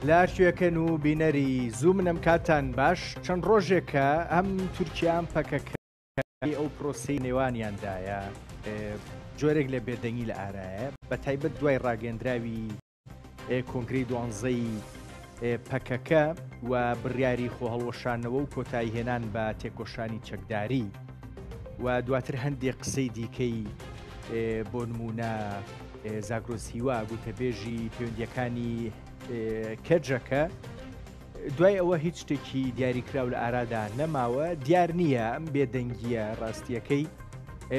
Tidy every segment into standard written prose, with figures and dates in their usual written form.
لاشوێکەن و بینەری زوو منم کاتان باش چەند ڕۆژێکە ئەم تورکیان پەکەکە ئەو پرۆسی نێوانیاندایە جۆرێک لە بێدەنگی لە ئارایە بە تایبەت دوای ڕاگەندراوی کۆنگری دوانزەی پەکەکە و بڕیاری خۆ هەڵوەشانەوە و کۆتایی هێنان بە تێکۆشانی چەکداری و دواتر هەندێک قسەی دیکەی بۆ نمونە زاگرۆسیوا گوتەبێژی پەیوەندیەکانی کەرجەکە دوای ئەوە هیچ شتێکی دیاریکراو لە ئارادا نەماوە دیار نییە ئەم بێدەنگیە ڕاستیەکەی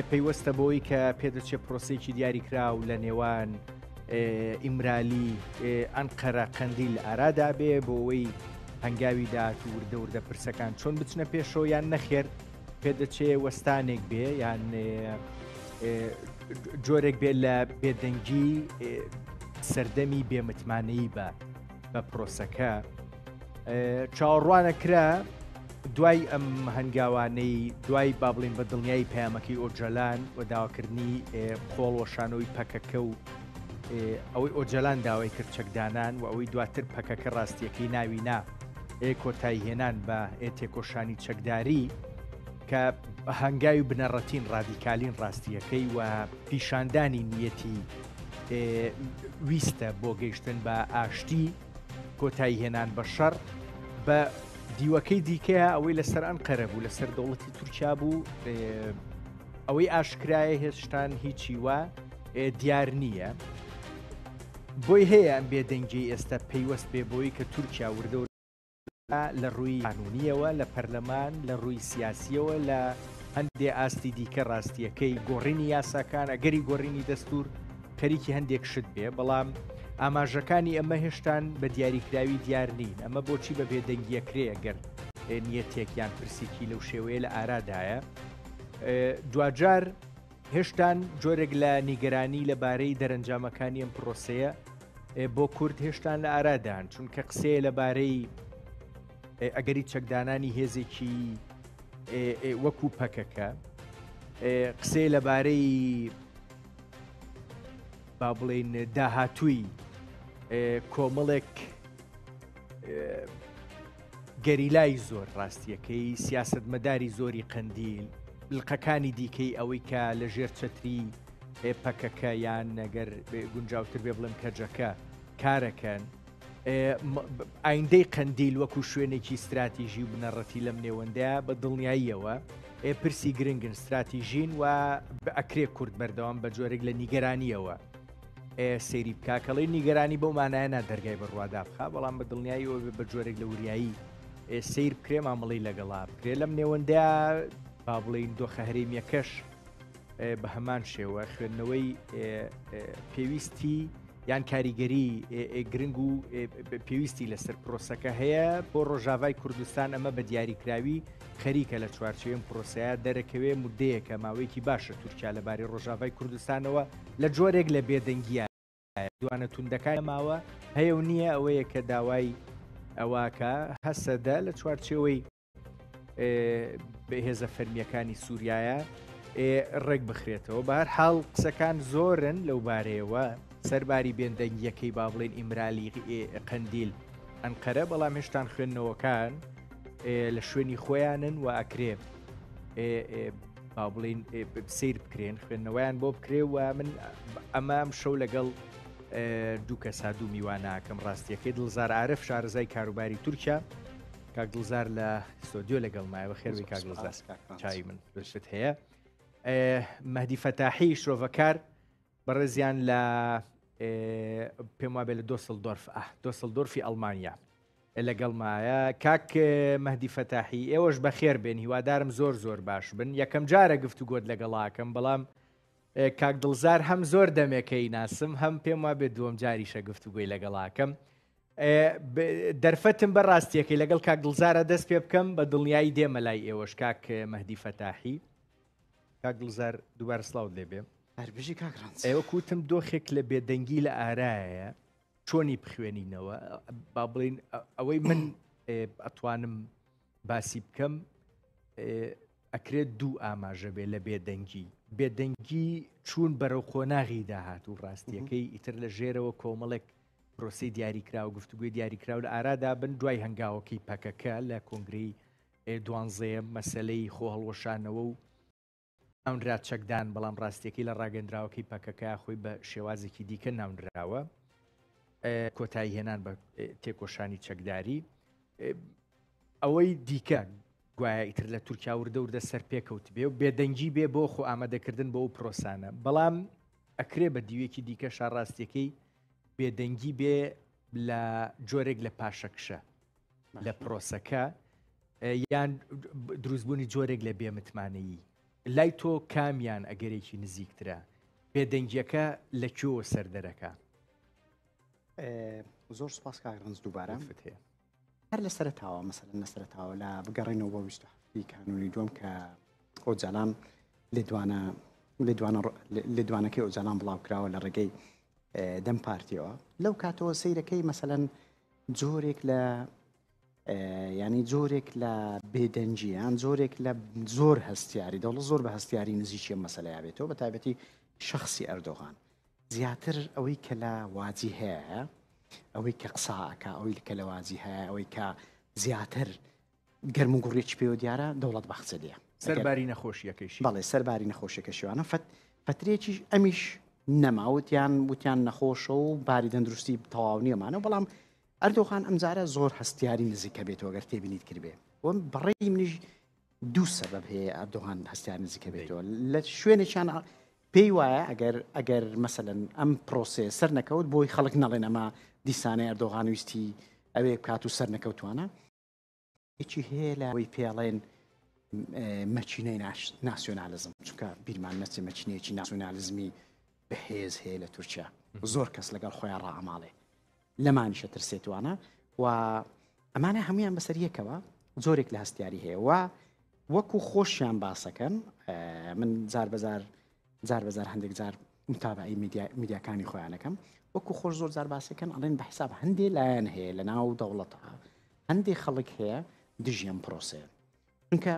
پەیوەستە بەوەی کە پێدەچێت پرۆسێکی دیاریکراو لە نێوان ئیمرالی ئەنقەرە قەندیل لە ئارادا بێ بۆ ئەوەی هەنگاوی داات و وردە وردە پرسەکان چۆن بچنە پێشەوە یان نەخێر پێدەچێ وەستانێک بێ یان جۆرێک بێت لە بێدەنگی سەردەمی بێمتمانەیی بە پرۆسەکە چاوەڕوانەکرا دوای ئەم هەنگاوانەی دوای با بڵین بە دڵنیایی پەیامەکەی ئۆجەلان و داواکردنی خۆڵوەشانەوەی پەکەکە و ئەوەی ئۆجەلان داوای کرد چەکدانان و ئەوەی دواتر پەکەکە ڕاستیەکەی ناوی نا کۆتایی هێنان بە تێکۆشانی چەکداری کە هەنگاوی بنەڕەتین ڕادیکالین ڕاستیەکەی و پیشاندانی نیەتی ویستە بۆ گەیشتن بە ئاشتی کۆتایی هێنان بە شەڕ بە دیوەکەی دیکەیە ئەوەی لەسەر ئەنقەرە بوو لەسەر دەوڵەتی تورکیا بوو ئەوەی ئاشکرایە هێشتان هیچی وە دیار نییە بۆی هەیە ئەم بێدەنگی ئێستا پەیوەست بێ بۆی کە تورکیا وردە لە ڕووی قانونیەوە لە پەرلەمان لە ڕووی سیاسیەوە لە هەندێ ئاستی دیکە ڕاستیەکەی گۆڕینی یاساکان ئەگەری گۆڕینی دەستور خەریکی هەندێک شت بێ بەڵام ئاماژەکانی ئەمە هێشتان بە دیاریکراوی دیار نین ئەمە بۆچی بە بێدەنگیەکرێ ئەگەر نیەتێکیان پرسێکی لەو شێوەیە لە ئارادایە دوجار هێشتان جۆرێک لە نیگەرانی لەبارەی دەرەنجامەکانی ئەم پرۆسەیە بۆ کورد هێشتان لە ئارادان چونکە قسەیە لەبارەی ئەگەری چەکدانانی هێزێکی وەکو پەکەکە قسەی لەبارەی با بڵێن داهاتووی کۆمەڵێک گەریلای زۆر ڕاستیەکەی سیاسەتمەداری زۆری قەندیل بلقەکانی دیکەی ئەوەی کە لە ژێر چەتری پەکەکە یان نەگەر گونجاوتر بێ بڵم کەرجەکە کارەکەن ئایندەی قەندیل وەکو شوێنێکی استراتیژی و بنەڕەتی لەم نێوەندەیە بە دڵنیاییەوە پرسی گرنگن استراتیژین و ئەکرێ کورد بەردەوام بە جۆرێک لە نیگەرانیەوە سەیری بکاکەڵی نیگەرانی بەو مانایەنە دەرگای بڕوادا بخا بەڵام بە دڵنیاییەوە بە جۆرێک لە وریایی سیر بکرێ مامەڵی لەگەڵا بکرێ لەم نێوەندەیە با بڵین دۆخە هەرێمیەکەش بە هەمان شێوە خوێندنەوەی پێویستی یان کاریگەری گرنگ و پێویستی لەسەر پرۆسەکە هەیە بۆ ڕۆژاوای کوردستان ئەمە بە دیاریکراوی خەریکە لە چوارچێوەم پرۆسەیە دەرەکەوێ مودەیەکە ماوەیەکی باشە تورکیا لەبارەی ڕۆژاوای کوردستانەوە لە جۆرێک لە بێدەنگیە دوانە توندەکان ماوە هەیە و نییە ئەوەیە کە داوای ئەواکە هەسەدا لە چوارچێوەی هێزە فەرمیەکانی سووریایە ڕێک بخرێتەوە بە هەر حاڵ قسەکان زۆرن لەو بارەیەوە سەرباری بێندەنگیەکەی با بڵێن ئیمرالی قەندیل ئەنقەرە بەڵام هێشتان خوێندنەوەکان لە شوێنی خۆیانن و ئەکرێ با بڵین سیر بکرێن خوێندنەوەیان بۆ بکرێ و من ئەمام شەو لەگەڵ دوو کەسا دوو میواناکەم ڕاستیەکەی دڵزار عارف شارەزای کاروباری تورکیا کاک دڵزار لە سۆدیۆ لەگەڵ مایەوە خێروی کاک دڵزار چاوی من بەشت هەیە مەهدی فەتاحی شرۆڤەکار بەڕێزیان لە پێم وابێ لە دۆسڵدۆرفی ئەڵمانیا لەگەڵ مایە کاک مەهدی فەتاحی ئێوەش بەخێر بێن هیوادارم زۆر زۆر باش بن یەکەم جارە گفتوگۆت لەگەڵاکەم بەڵام کاک دڵزار هەم زۆر دەمێکەی ناسم هەم پێم وابێت دووەم جاریشە گفتوگۆی لەگەڵاکەم دەرفەتم بەڕاستیەکەی لەگەڵ کاک دڵزارە دەست پێ بکەم بە دڵنیایی دێمە لای ئێوەش کاک مەهدی فەتاحی کاک دڵزار دووبارە سڵاوت لێبێ هەربژی کاکڕانس ئێوە کوتم دۆخێک لە بێدەنگی لە ئارایە چۆنی بخوێنینەوە با بڵین ئەوەی من ئەتوانم باسی بکەم ئەکرێت دوو ئاماژە بێ لە بێدەنگی چوون بەرەو خۆناغی داهات و ڕاستیەکەی ئیتر لە ژێرەوە کۆمەڵێک پرۆسی دیاریکرا و گفتوگوی دیاریکرا و لە ئارادا بن دوای هەنگاوەکەی پەکەکە لە کۆنگری 12 مەسلەی خۆ هەڵوەشانەوە و ناونرا چەکدان بەڵام ڕاستیەکەی لە ڕاگەندراوەکەی پەکەکە خۆی بە شێوازێکی دیکە ناونراوە کۆتایی هێنان بە تێکۆشانی چەکداری ئەوەی دیکە گوایە ئیتر لە تورکیا وردە سەر پێکەوت بێ و بێدەنگی بێ بۆ خۆ ئامادەکردن بۆ ئەو پرۆسانە بەڵام ئەکرێ بە دیوێکی دیکە شارڕاستیەکەی بێدەنگی بێ لە جۆرێک لە پاشەکشە لە پرۆسەکە یان دروستبوونی جۆرێک لە بێمتمانەیی لای تۆ کامیان ئەگەرێکی نزیکترە بێدەنگیەکە لەکوێوە سەردەرەکە زۆر سپاس کاگرنج دووبارە هەیە هەر لە سەرتاوە مەسەلەن لە سەرتاوە لە بگەڕێنەوە بۆ 27 کانونی دووەم کە ئۆجالان لێدوانەکەی ئۆجالان بڵاو کراوە لە ڕێگەی دەم پارتیەوە لەو کاتەوە سەیرەکەی مەسەلەن جۆرێک لە ینی جۆرێک لە بێدەنجیان جۆرێک لە زۆر هەستیاری دەوڵە زۆر بە هەستیاری نزیکی مەسەلەیە بێتەوە بە تایبەتی شخصی ئەردۆغان زیاتر ئەوەی کە لە واجی هەیە ئەوەی کە قساکە ئەوەی کە لە واجی هەیە ئەوەی کە زیاتر گەرم و گوڕێکی پێوە دیارە دەوڵەت بەخچە دێ سەرباری نەخۆشیەکەیشی بەڵێ سەرباری نەخۆشیەکە شوانە فترێکی ئەمیش نەماوتیان وتیان نەخۆشە و باری دەندروستی تەواو نیەمانە بەڵام ئەردۆغان ئەمجارە زۆر هەستیاری نزیکە بێتەوە گەر تێبینیت کردبێ وم بەڕێی منیش دوو سەبەب هەیە ئەردۆغان هەستیار نزیکە بێتەوە لە شوێنێکیان پێی وایە ئەگەر مەسەلەن ئەم پرۆسێ سەر نەکەوت بۆی خەڵک نەڵێن ئەمە دیسانەی ئەردۆغان ویستی ئەوێ بکات و سەر نەکەوتوانە هیچی هەیە لە ئەوەی پێڵێن مەچینەی ناسیۆنالیزم چونکە بیرمان نەچێ مەچینەیەکی ناسیۆنالیزمی بەهێز هەیە لە تورکیا زۆر کەس لەگەڵ خۆیان ڕائەماڵێ لەمانیشە ترسێتوانە و ئەمانە هەمویان بەسەر یەکەوە زۆرێک لە هەستیاری هەیە و وەکو خۆشیان باسەکەن من جار بەزار هەندێک جار متابعی میدیاکانی خۆیانەکەم وەکو خۆش زۆر جار باسەکەن ئەڵێن بە حساب هەندێ لایەن هەیە لە ناو دەوڵەتەوە هەندێک خەڵک هەیە دژیان پرۆسێ چونکە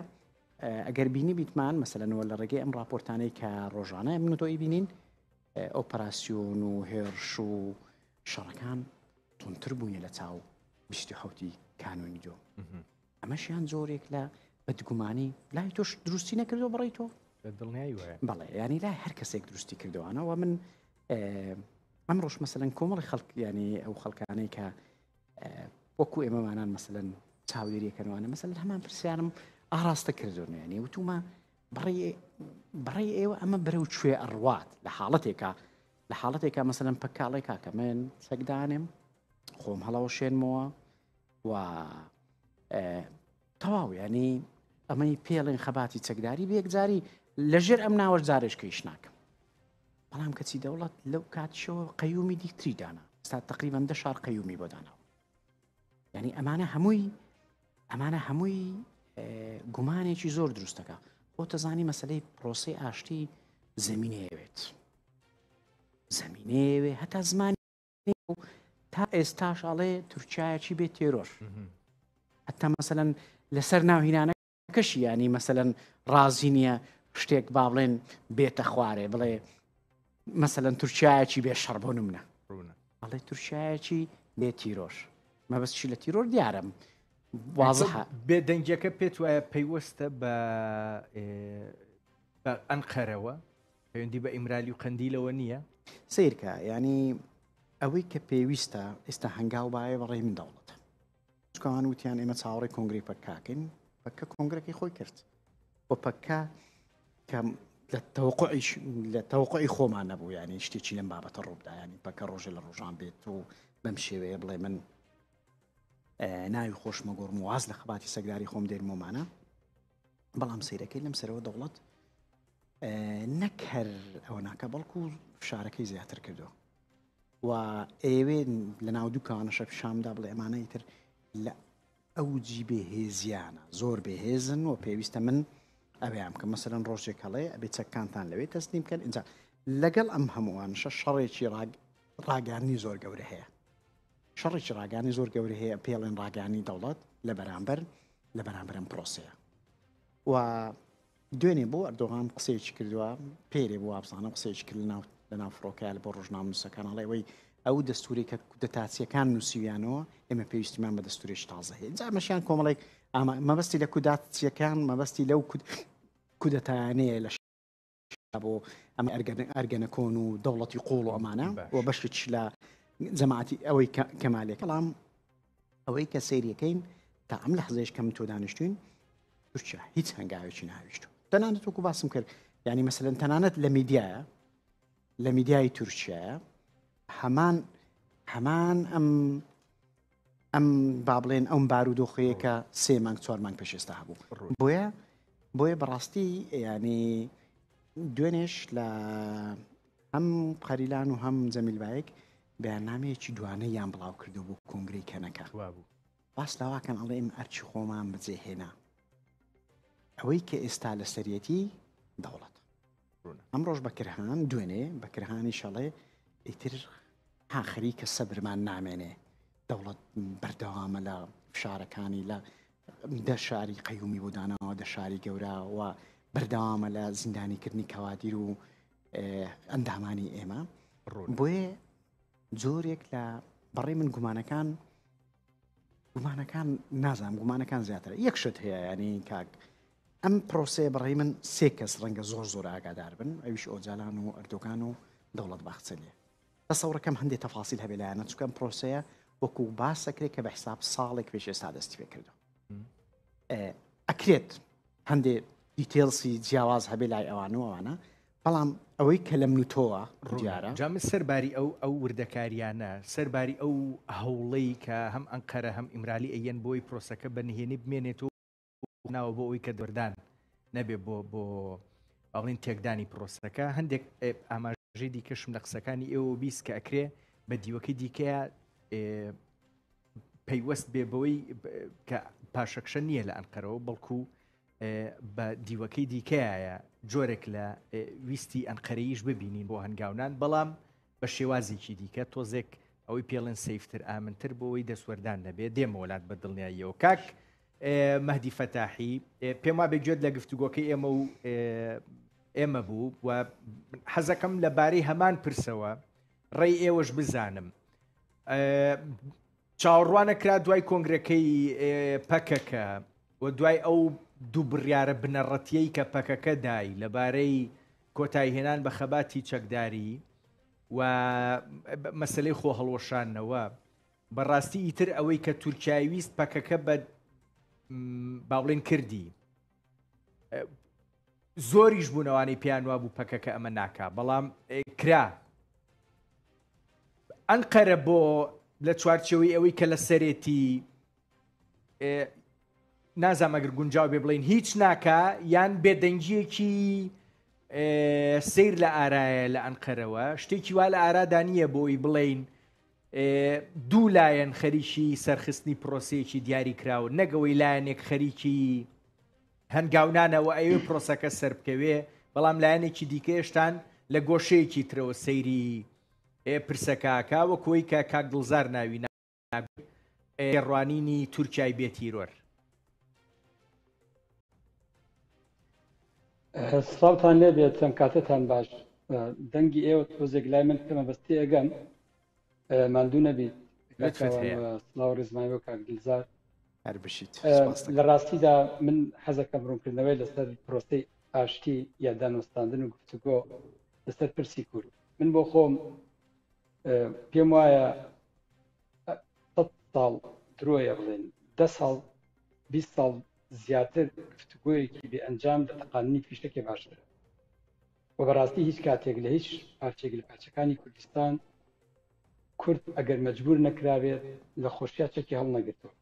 ئەگەر بینی بیتمان مەسەلەنەوە لە ڕێگەی ئەم راپۆرتانەی کە ڕۆژانە من تۆی بینین ئۆپەراسیۆن و هێرش و شەڕەکان تونتر بوونی لە چاو 27 کانونی دۆ ئەمەشیان زۆرێک لە بەدگومانی لای تۆش دروستی نەکردەوە بڕی تۆ دڵنیایی وایە بەڵێ ینی لای هەر کەسێک دروستی کردوانەوە من ئەم ڕۆژ مەسەلەن کۆمەڵی خەڵک ینی ئەو خەڵکانەی کە وەکو ئێمەمانان مەسەلەن چاودێریەکەنوانە مەسەلەن هەمان پرسیارم ئاراستە کردوون ینی وتومە بڕێ ئێوە ئەمە بەرەو کوێ ئەڕوات لە حاڵەتێکە مەسەلەن پەکاڵی کاکە من سەگدانێم خۆم هەڵەوە شێنمەوە و تەواو ینی ئەمەی پێڵێن خەباتی چەکداری بەیەکجاری لەژێر ئەم ناوە جارێشکەیش ناکەم بەڵام کەچی دەوڵەت لەو کاتشەوە قەیومی دیکتری دانا ستا تقریبان 10 شار قەیومی بۆ داناوە ینی ئەمانە هەمووی گومانێکی زۆر دروستەکە بۆ تەزانی مەسلەی پرۆسی ئاشتی زەمینەیەوێت هەتا زمانی تا ئێستاش ئەڵێ تورکایەکی بێت تێرۆر حتا مەسەلەن لەسەر ناوهینانە کەشی ینی مەسەلەن ڕازی نییە شتێک با بڵێن بێتە خوارێ بڵێ مەسەلەن تورکایەکی بێ شەڕ بۆ نمونە ئەڵێ تورکایەکی بێ تیرۆر مەبەستشی لە تیرۆر دیارم وازەحە بێدەنگیەکە پێت وایە پەیوەستە بە ئەنقەرەوە پەیوەندی بە ئیمرالی و قەندیلەوە نییە سیرکە ینی ئەوەی کە پێویستە ئێستا هەنگاو باە بەڕێ من دەوڵەتە چکەوان وتیان ئێمە چاوەڕێی کۆنگری پەکاکەین پەکە کۆنگرەکەی خۆی کرد بۆ پەکە کە لە تەوقعی خۆمان نەبوو ینی شتێکی لەم بابەتە ڕووبدا ینی پەکە ڕۆژە لە ڕۆژان بێت و بەم شێوەیە بڵێ من ناوی خۆشمە گۆڕم واز لە خەباتی سەگداری خۆم دێرمۆمانە بەڵام سیرەکەی لەم سەرەوە دەوڵەت نەک هەر ئەوە ناکە بەڵکو فشارەکەی زیاتر کردەوە و ئێوێ لە ناو دووکانەشە شامدا بڵێ ئەمانەی تر لە ئەوجی بێهێزیانە زۆر بێهێزن و پێویستە من ئەویان کە مەسەلەن ڕۆژێک هەڵێ ئەبێ چەککانتان لەوێ تەسلیم بکەن اینجا لەگەڵ ئەم هەمووانشە شەڕێکی ڕاگەاندنی زۆر گەورە هەیە شەڕێکی ڕاگەاندنی زۆر گەورە هەیە پێڵێن ڕاگەاندنی دەوڵەت لە بەرامبەر ئەم پرۆسەیە و دوێنێ بۆ ئەردۆغان قسەیەکی کردووە پێرێ بۆ وابزانە قسەیەکی کرد لە ناو فڕۆکایە بۆ ڕۆژنامەنووسەکان ئەڵێ ئەوەی ئەو دەستوری کە کودەتاچیەکان نووسیویانەوە ئێمە پێویستیمان بە دەستورێکی تازە هەیە جا مەشیان کۆمەڵێک مەبەستی لە کوداتچیەکان مەبەستی لەو کودەتانەیە لە بۆ ئەمە ئەرگەنە کۆن و دەوڵەتی قوڵ و ئەمانە و بەشێک لە جەماعەتی ئەوەی کەمالێک بەڵام ئەوەی کە سەیریەکەین تا ئەم لە حزێش کەم تۆ دانیشتوین تورکیا هیچ هەنگاوێکی ناویشتو تەنانەت وەکو باسم کرد یعنی مەسەلەن تەنانەت لە میدیایە لە میدیای تورکیایە هەمان ئەم با بڵێن ئەم بارودۆخەیە کە 3 مانگ 4 مانگ پێشێستا هەبوو بۆیە بەڕاستی ینی دوێنێش لە هەم قەریلان و هەم جەمیلبایەک بەیاننامەیەکی دوانە یان بڵاو کردو بۆ کۆنگرەی کەنەکە باس لاواکەن ئەڵێ ئێمە ئەرچی خۆمان بجێهێنا ئەوەی کە ئێستا لە سەرەتی دەوڵەت ئەمڕۆژ بەکرهان دوێنێ بەکرهانی شەڵێ ئیتر ئاخری کە سەبرمان نامێنێ دەوڵەت بەردەوامە لە فشارەکانی لە دە شاری قەیومی بۆ داناوە دە شاری گەوراوە بەردەوامە لە زیندانیکردنی کەوادیر و ئەندامانی ئێمە بۆیە جۆرێک لە بەڕێ من گومانەکان نازانم گومانەکان زیاترە یەکشت هەیە ینی کاک ئەم پرۆسەیە بەڕێ من 3 کەس ڕەنگە زۆر ئاگادار بن ئەویش ئۆجالان و ئەردۆگان و دەوڵەت باخچەلیە تەسەوڕەکەم هەندێک تەفاسیل هەبێ لایەنە چونکە پرۆسەیە وەکو باسەکرێت کە بە حساب ساڵێک پێش ئێستا دەستی پێ کردو ئەکرێت هەندێک دیتێلسی جیاواز هەبێ لای ئەوانە بەڵام ئەوەی کە لە منوتۆوە دیارە جامە سەرباری ئەو وردەکاریانە سەرباری ئەو هەوڵەی کە هەم ئەنقەرە هەم ئیمرالی ئەیەن بۆی پرۆسەکە بەنهێنی بمێنێت و ناوە بۆ ئەوی کە دەوردان نەبێ بۆ باڵین تێکدانی پرۆسەکە هەندێک ئاماژەی دیکەشم لە قسەکانی ئێوە بیست کە ئەکرێ بە دیوەکەی دیکەیە پەیوەست بێ بەوەی کە پاشەکشە نییە لە ئەنقەرەوە بەڵکو بە دیوەکەی دیکەیە جۆرێک لە ویستی ئەنقەرەیش ببینین بۆ هەنگاونان بەڵام بە شێوازێکی دیکە تۆزێک ئەوەی پێڵێن سەیفتر ئامنتر بۆەوەی دەسوەردان نەبێ دێمە وڵات بە دڵنیاییەوە کاک مەهدی فەتاحی پێم وا بێگوێت لە گفتوگۆکەی ئێمە بوو و حەزەکەم لەبارەی هەمان پرسەوە ڕێی ئێوەش بزانم چاوەڕوانە کرا دوای کۆنگرەکەی پەکەکە و دوای ئەو دوو بڕیارە بنەڕەتیەی کە پەکەکە دای لەبارەی کۆتایهێنان بە خەباتی چەکداری و مەسلەی خۆ هەڵوەشانەوە بەڕاستی ئیتر ئەوەی کە تورکیاویست پەکەکە بە باڵێن کردی زۆریش بوونەوانی پیانوا بوو پەکەکە ئەمە ناکا بەڵام کرا ئەنقەرە بۆ لە چوارچەوەی ئەوەی کە لە سەرێتی نازام ئەگەر گونجاو بێ بڵین هیچ ناکا یان بێدەنگیەکی سیر لە ئارایە لە ئەنقەرەوە شتێکی وا لە ئارادا نییە بۆی بڵین دوو لایەن خەریکی سەرخستنی پرۆسەیەکی دیاری کراوە نەگەوەی لایەنێک خەریکی هەنگاونانەوە ئەوێ پرۆسەکە سەر بکەوێ بەڵام لایەنێکی دیکەشتان لە گۆشەیەکی ترەوە سەیری پرسەکاکە وەکۆی کە کاک دڵزار ناوی ڕوانینی تورکیای بێتیرۆر سڵاوتان لێ بێت چەند کاتتان باش دەنگی ئێوە تۆزێک لای من کەمە بەستی ئەگەم ماندوو نەبیت سڵاو ڕێزمانی بۆ کاک دڵزار هەر بشیت لە ڕاستیدا من حەزەکەم ڕوونکردنەوەی لەسەر پرۆسەی ئاشتی یا دانوستاندن و گفتوگۆ لەسەر پرسی کورد من بۆ خۆم پێم وایە 100 ساڵ درۆیە بڵێن 10 ساڵ 20 ساڵ زیاتر گفتوگۆیەکی بێ ئەنجام دەتەقاننی پیشتێکی باشترە و بەڕاستی هیچ کاتێک لە هیچ پارچێک لە پارچەکانی کوردستان کورد ئەگەر مەجبور نەکرابێت لە خۆشییا چەکی هەڵ نەگرتەوە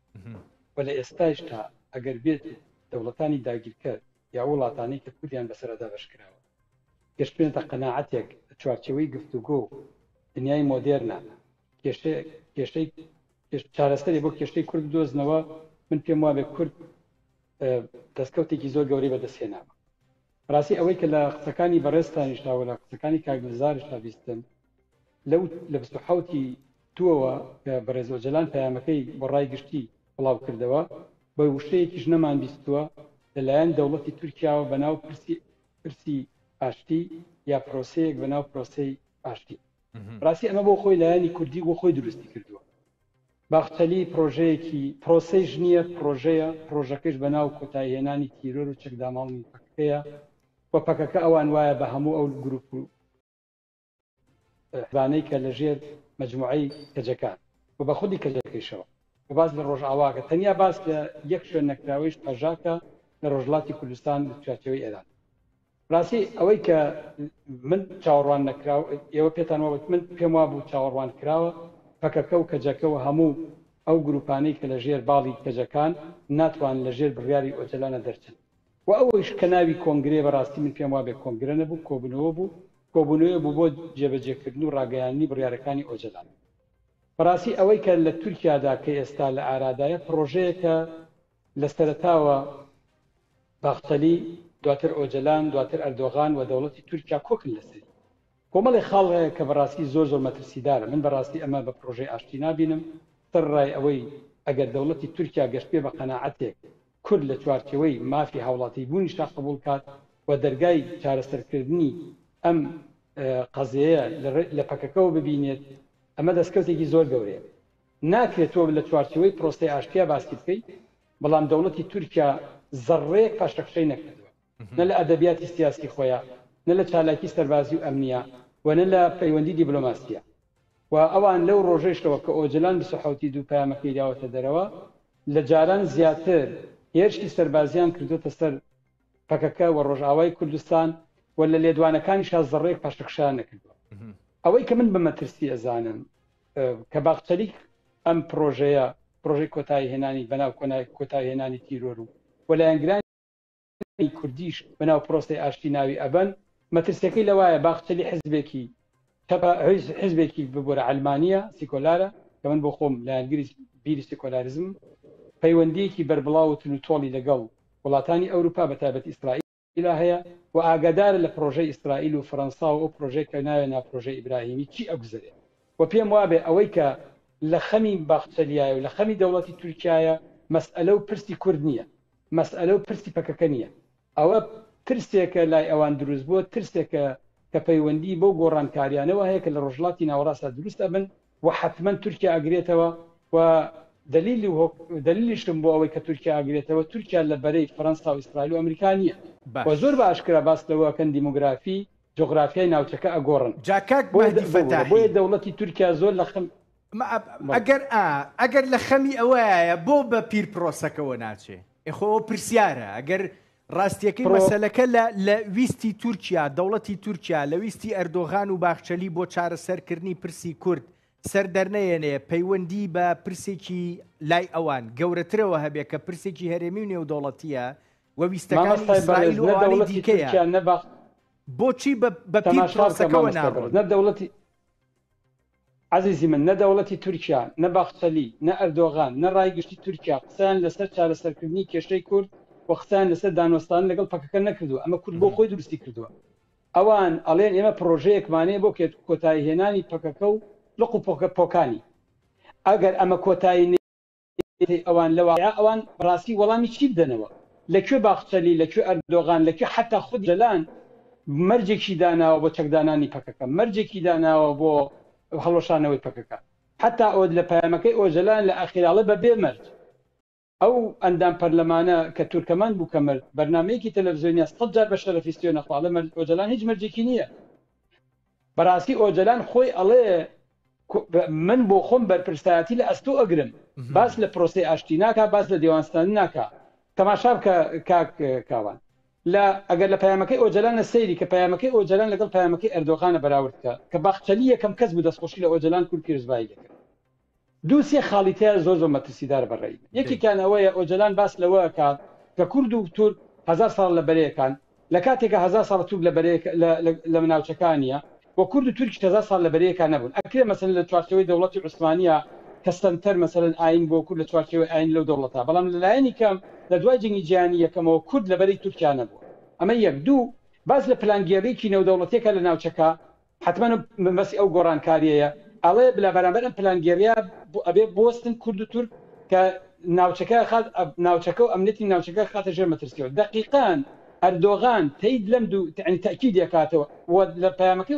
و لە ئێستاش تا ئەگەر بێت دەوڵەتانی داگیرکرد یا وڵاتانی کە کوردیان بەسەردا بەشکراوە گەشتبێنێتە قەناعەتێک چوارچەوەی گفتوگۆ دنیای مۆدێرنە کێشەی چارەسەری بۆ کێشەی کورد دۆزنەوە من پێم وابێ کورد دەستکەوتێکی زۆر گەورەی بەدەستهێناوە ڕاستی ئەوەی کە لە قسەکانی بەڕێستانیشتاوە لە قسەکانی کاک دڵزارشتا بیستن لەو لە 27 دووەوە کە بەڕێزۆجەلان پەیامەکەی بۆ ڕای گشتی بڵاو کردەوە بە وشەیەکیش نەمان بیستووە لەلایەن دەوڵەتی تورکیاوە بەناو پرسی ئاشتی یا پرۆسەیەک بەناو پرۆسەی ئاشتی ڕاستی ئەمە بۆ خۆی لایەنی کوردی بۆ خۆی دروستی کردووە. باختەلی پرۆژەیەکی پرۆسەیش نییە، پرۆژەیە، پرۆژەکەش بە ناو کۆتایهێنانی تیرۆر و چەکداماڵی پەکەکەیە و پەکەکە ئەوان وایە بە هەموو ئەو گروپ و بانەی کە لەژێر مەجموعەی کەجەکان و بە خودی کەجەکەیشەوە و باز لە ڕۆژئاواکە تەنیا باس لە یەک شوێن نەکراویش پەژاکە لە ڕۆژهەڵاتی کوردستان لە چوارچێوەی ئێران. ڕاستی ئەوەی کە من چاوەڕوان نەکراوە ئێوە پێتانەوە من پێم وا بوو چاوەڕوان کراوە پەکەکە و کەجەکە و هەموو ئەو گروپانەی کە لە ژێر باڵی کەجەکان ناتوان لە ژێر بڕیاری ئۆجەلانە دەرچن و ئەوەیش کە ناوی کۆنگرێ بەڕاستی من پێم وا بێ کۆنگرە نەبوو، کۆبنەوە بوو، کۆبوونەوە بوو بۆ جێبەجێکردن و ڕاگەیاندنی بڕیارەکانی ئۆجەلان. بەڕاستی ئەوەی کە لە تورکیادا کە ئێستا لە ئارادایە پرۆژەیەکە لە سەرەتاوە باختەلی دواتر ئۆجەلان دواتر ئەردۆغان و دەوڵەتی تورکیا کۆکن لەسەری کۆمەڵی خاڵەیە کە بەڕاستی زۆر مەترسیدارە. من بەڕاستی ئەمە بە پرۆژەی ئاشتی نابینم سەر ڕای ئەوەی ئەگەر دەوڵەتی تورکیا گەشت پێ بە قەناعەتێک کورد لە چوارچێوەی مافی هاوڵاتی بوونیشتا قبول کات و دەرگای چارەسەرکردنی ئەم قەزەیە لە پەکەکەەوە ببینێت، ئەمە دەستکەوتێکی زۆر گەورەیە. ناکرێتەوە لە چوارچێوەی پرۆسەی ئاشتیا باسی بکەیت، بەڵام دەوڵەتی تورکیا زەڕێک پاشەکشەی نەکردووە، نە لە ئەدەبیاتی سیاسی خۆیان، نە لە چالاکی سەربازی و ئەمنیە و نە لە پەیوەندی دیبلۆماسیە و ئەوان لەو ڕۆژەیشتەوە کە ئۆجەلان 22 دوو پامەکەی داوەتە دەرەوە لە جاران زیاتر هێرشی سەربازیان کردوتە سەر پەکەکە و ڕۆژئاوای کوردستان و لە لێدوانەکانیشا زەڕێک پاشەکشیان نەکردووە. ئەوەی کە من بە مەترسی ئەزانم کە باختەلیک ئەم پرۆژەی کۆتایی هێنانی بەناو کۆتایهێنانی تیرۆر و لایەنگرانی کوردیش بەناو پرۆسەی ئاشتی ناوی ئەبەن، مەترسیەکەی لەوایە باختەلی حزبێکی ببوورە ئەلمانیە سیکۆلارە کە من بۆ خۆم لایەنگری بیری سیکۆلاریزم پەیوەندیەکی بەربڵاوتن و تۆڵی لەگەڵ وڵاتانی ئەوروپا بەتایبەت ئیسرائیل هەیە و ئاگادارە لە پرۆژەی ئیسرائیل و فەڕەنسا و ئەو پرۆژەی کە ناوێ ناپرۆژەی ئیبراهیمی چی ئەگوزارێت و پێم وابێ ئەوەی کە لە خەمی باختەلیایە و لە خەمی دەوڵەتی تورکیایە مەسئلە و پرسی کورد نییە، مەسئلە و پرسی پەکەکە نییە. ئەوە ترسێکە لای ئەوان دروست بووە، ترسێکە کە پەیوەندی بۆ گۆڕانکاریانەوە هەیە کە لە ڕۆژهەڵاتی ناوەڕاستە دروست ئەبن و حتمما تورکیا ئەگرێتەوە و دلیلیشم بۆ ئەوەی کە تورکیا ئەگرێتەوە تورکیا لە بەرەی فەڕەنسا و ئیسرائیل و ئەمریکانیە و زۆر بە ئاشکرا باس لەوەکەن دیموگرافی جغرافیای ناوچەکە ئەگۆڕن. بۆیە دەوڵەتی تورکیا زۆر لە خەم ئەگەر لە خەمی ئەوەیە بۆ بە پیر پرۆسەکەەوە ناچێ ئێخۆ پرسیارە ئەگەر ڕاستیەکەی مەسەلەکە لە ویستی تورکیا دەوڵەتی تورکیا لە ویستی ئەردۆغان و باخچەلی بۆ چارەسەرکردنی پرسی کورد سەر دەرنەیەنێ پەیوەندی بە پرسێکی لای ئەوان گەورەترەوە هەبێ کە پرسێکی هەرێمی و نێودەوڵەتیە و ویستەکانی ئیسرائیل و ئەوانەی دیکەیە بۆچی بە پیر پرۆسەکەەوە ناڕۆن؟ نەدەوڵەتی عزیزی من نەدەوڵەتی تورکیا نە باخچەلی نە ئەردۆغان نە ڕایگشتی تورکیا قسەیان لەسەر چارەسەرکردنی کێشەی کورد وەختیان لەسەر دانوەستان لەگەڵ پەکەکە نەکردووە. ئەمە کورد بۆ خۆی دروستی کردووە. ئەوان ئەڵێن ئێمە پرۆژەیەکمانەیە بۆ کۆتاییهێنانی پەکەکە و لەق و پۆکانی. ئەگەر ئەمە کۆتایی ئەوان لەوایە ئەوان ڕاستی وەڵامی چی بدەنەوە؟ لەکوێ باخچەلی لەکوێ ئەردۆغان لەکوێ حتا خود جەلان مەرجێکی داناوە بۆ چەکدانانی پەکەکە، مەرجێکی داناوە بۆ هەڵۆشانەوەی پەکەکە، حتا ئەوە لە پایامەکەی ئۆجەلان لە ئاخیراڵە بە بێمەرج ئەو ئەندام پەرلەمانە کە تورکەمان بوو کە مرد بەرنامەیەکی تەلەڤیزیۆنیا 100 جار بە شەرەفیستیۆ نەخواڵە ئۆجەلان هیچ مەرجێکی نییە. بەڕاستی ئۆجەلان خۆی ئەڵێ من بۆ خۆم بەرپرسایەتی لە ئەستۆ ئەگرم، باس لە پرۆسەی ئاشتی ناکە، باس لە دێوانستان ناکە. تەماشا بکە کاک کاوان ئەگەر لە پایامەکەی ئۆجەلانە سەیری کە پایامەکەی ئۆجەلان لەگەڵ پایامەکەی ئەردۆغانە بەراوردکە کە باخچەلی یەکەم کەس بوو دەستخۆشی لە ئۆجەلان کورد پیرۆزبایی دەکرد. دوو سێ خاڵیتەیە زۆر مەترسیدار بەڕێی. یەکێکیان ئەوەیە ئۆجەلان باس لەوەیە کات کە کورد و تورک 1000 ساڵ لە بەرەیەکان لە کاتێکە 1000 ساڵ تورک لە مناوچەکانیە و کورد و تورکی 1000 ساڵ لە بەرەیەکان نەبوون. ئەکرێ مەسەلەن لە چوارچێوەی دەوڵەتی عوسمانیە کەستەمتەر مەسەلەن ئاین بۆ کورد لە چوارچێوەی ئاین لەو دەوڵەتە، بەڵام لەلایەنی کەم لە دوای جەنگی جیهانی یەکەمەوە کورد لە بەرەی تورکیا نەبووە. ئەمە یەک. دوو باز لە پلانگیریێکی نێودەوڵەتیەکە لە ناوچەکە حتمما مەسی ئەو گۆڕانکاریەیە ئەڵێ بلا بەرامبەر ئەم پلانگیریە ئەبێ بۆستن کورد و تورک کە ناوچەکە و ئەمنیەتی ناوچەکە خاتە ژێر مەترسیەوە. دقیقاً ئەردۆغان تەید لەم دوو تەأکید دەکاتەوە و لە پەیامەکەی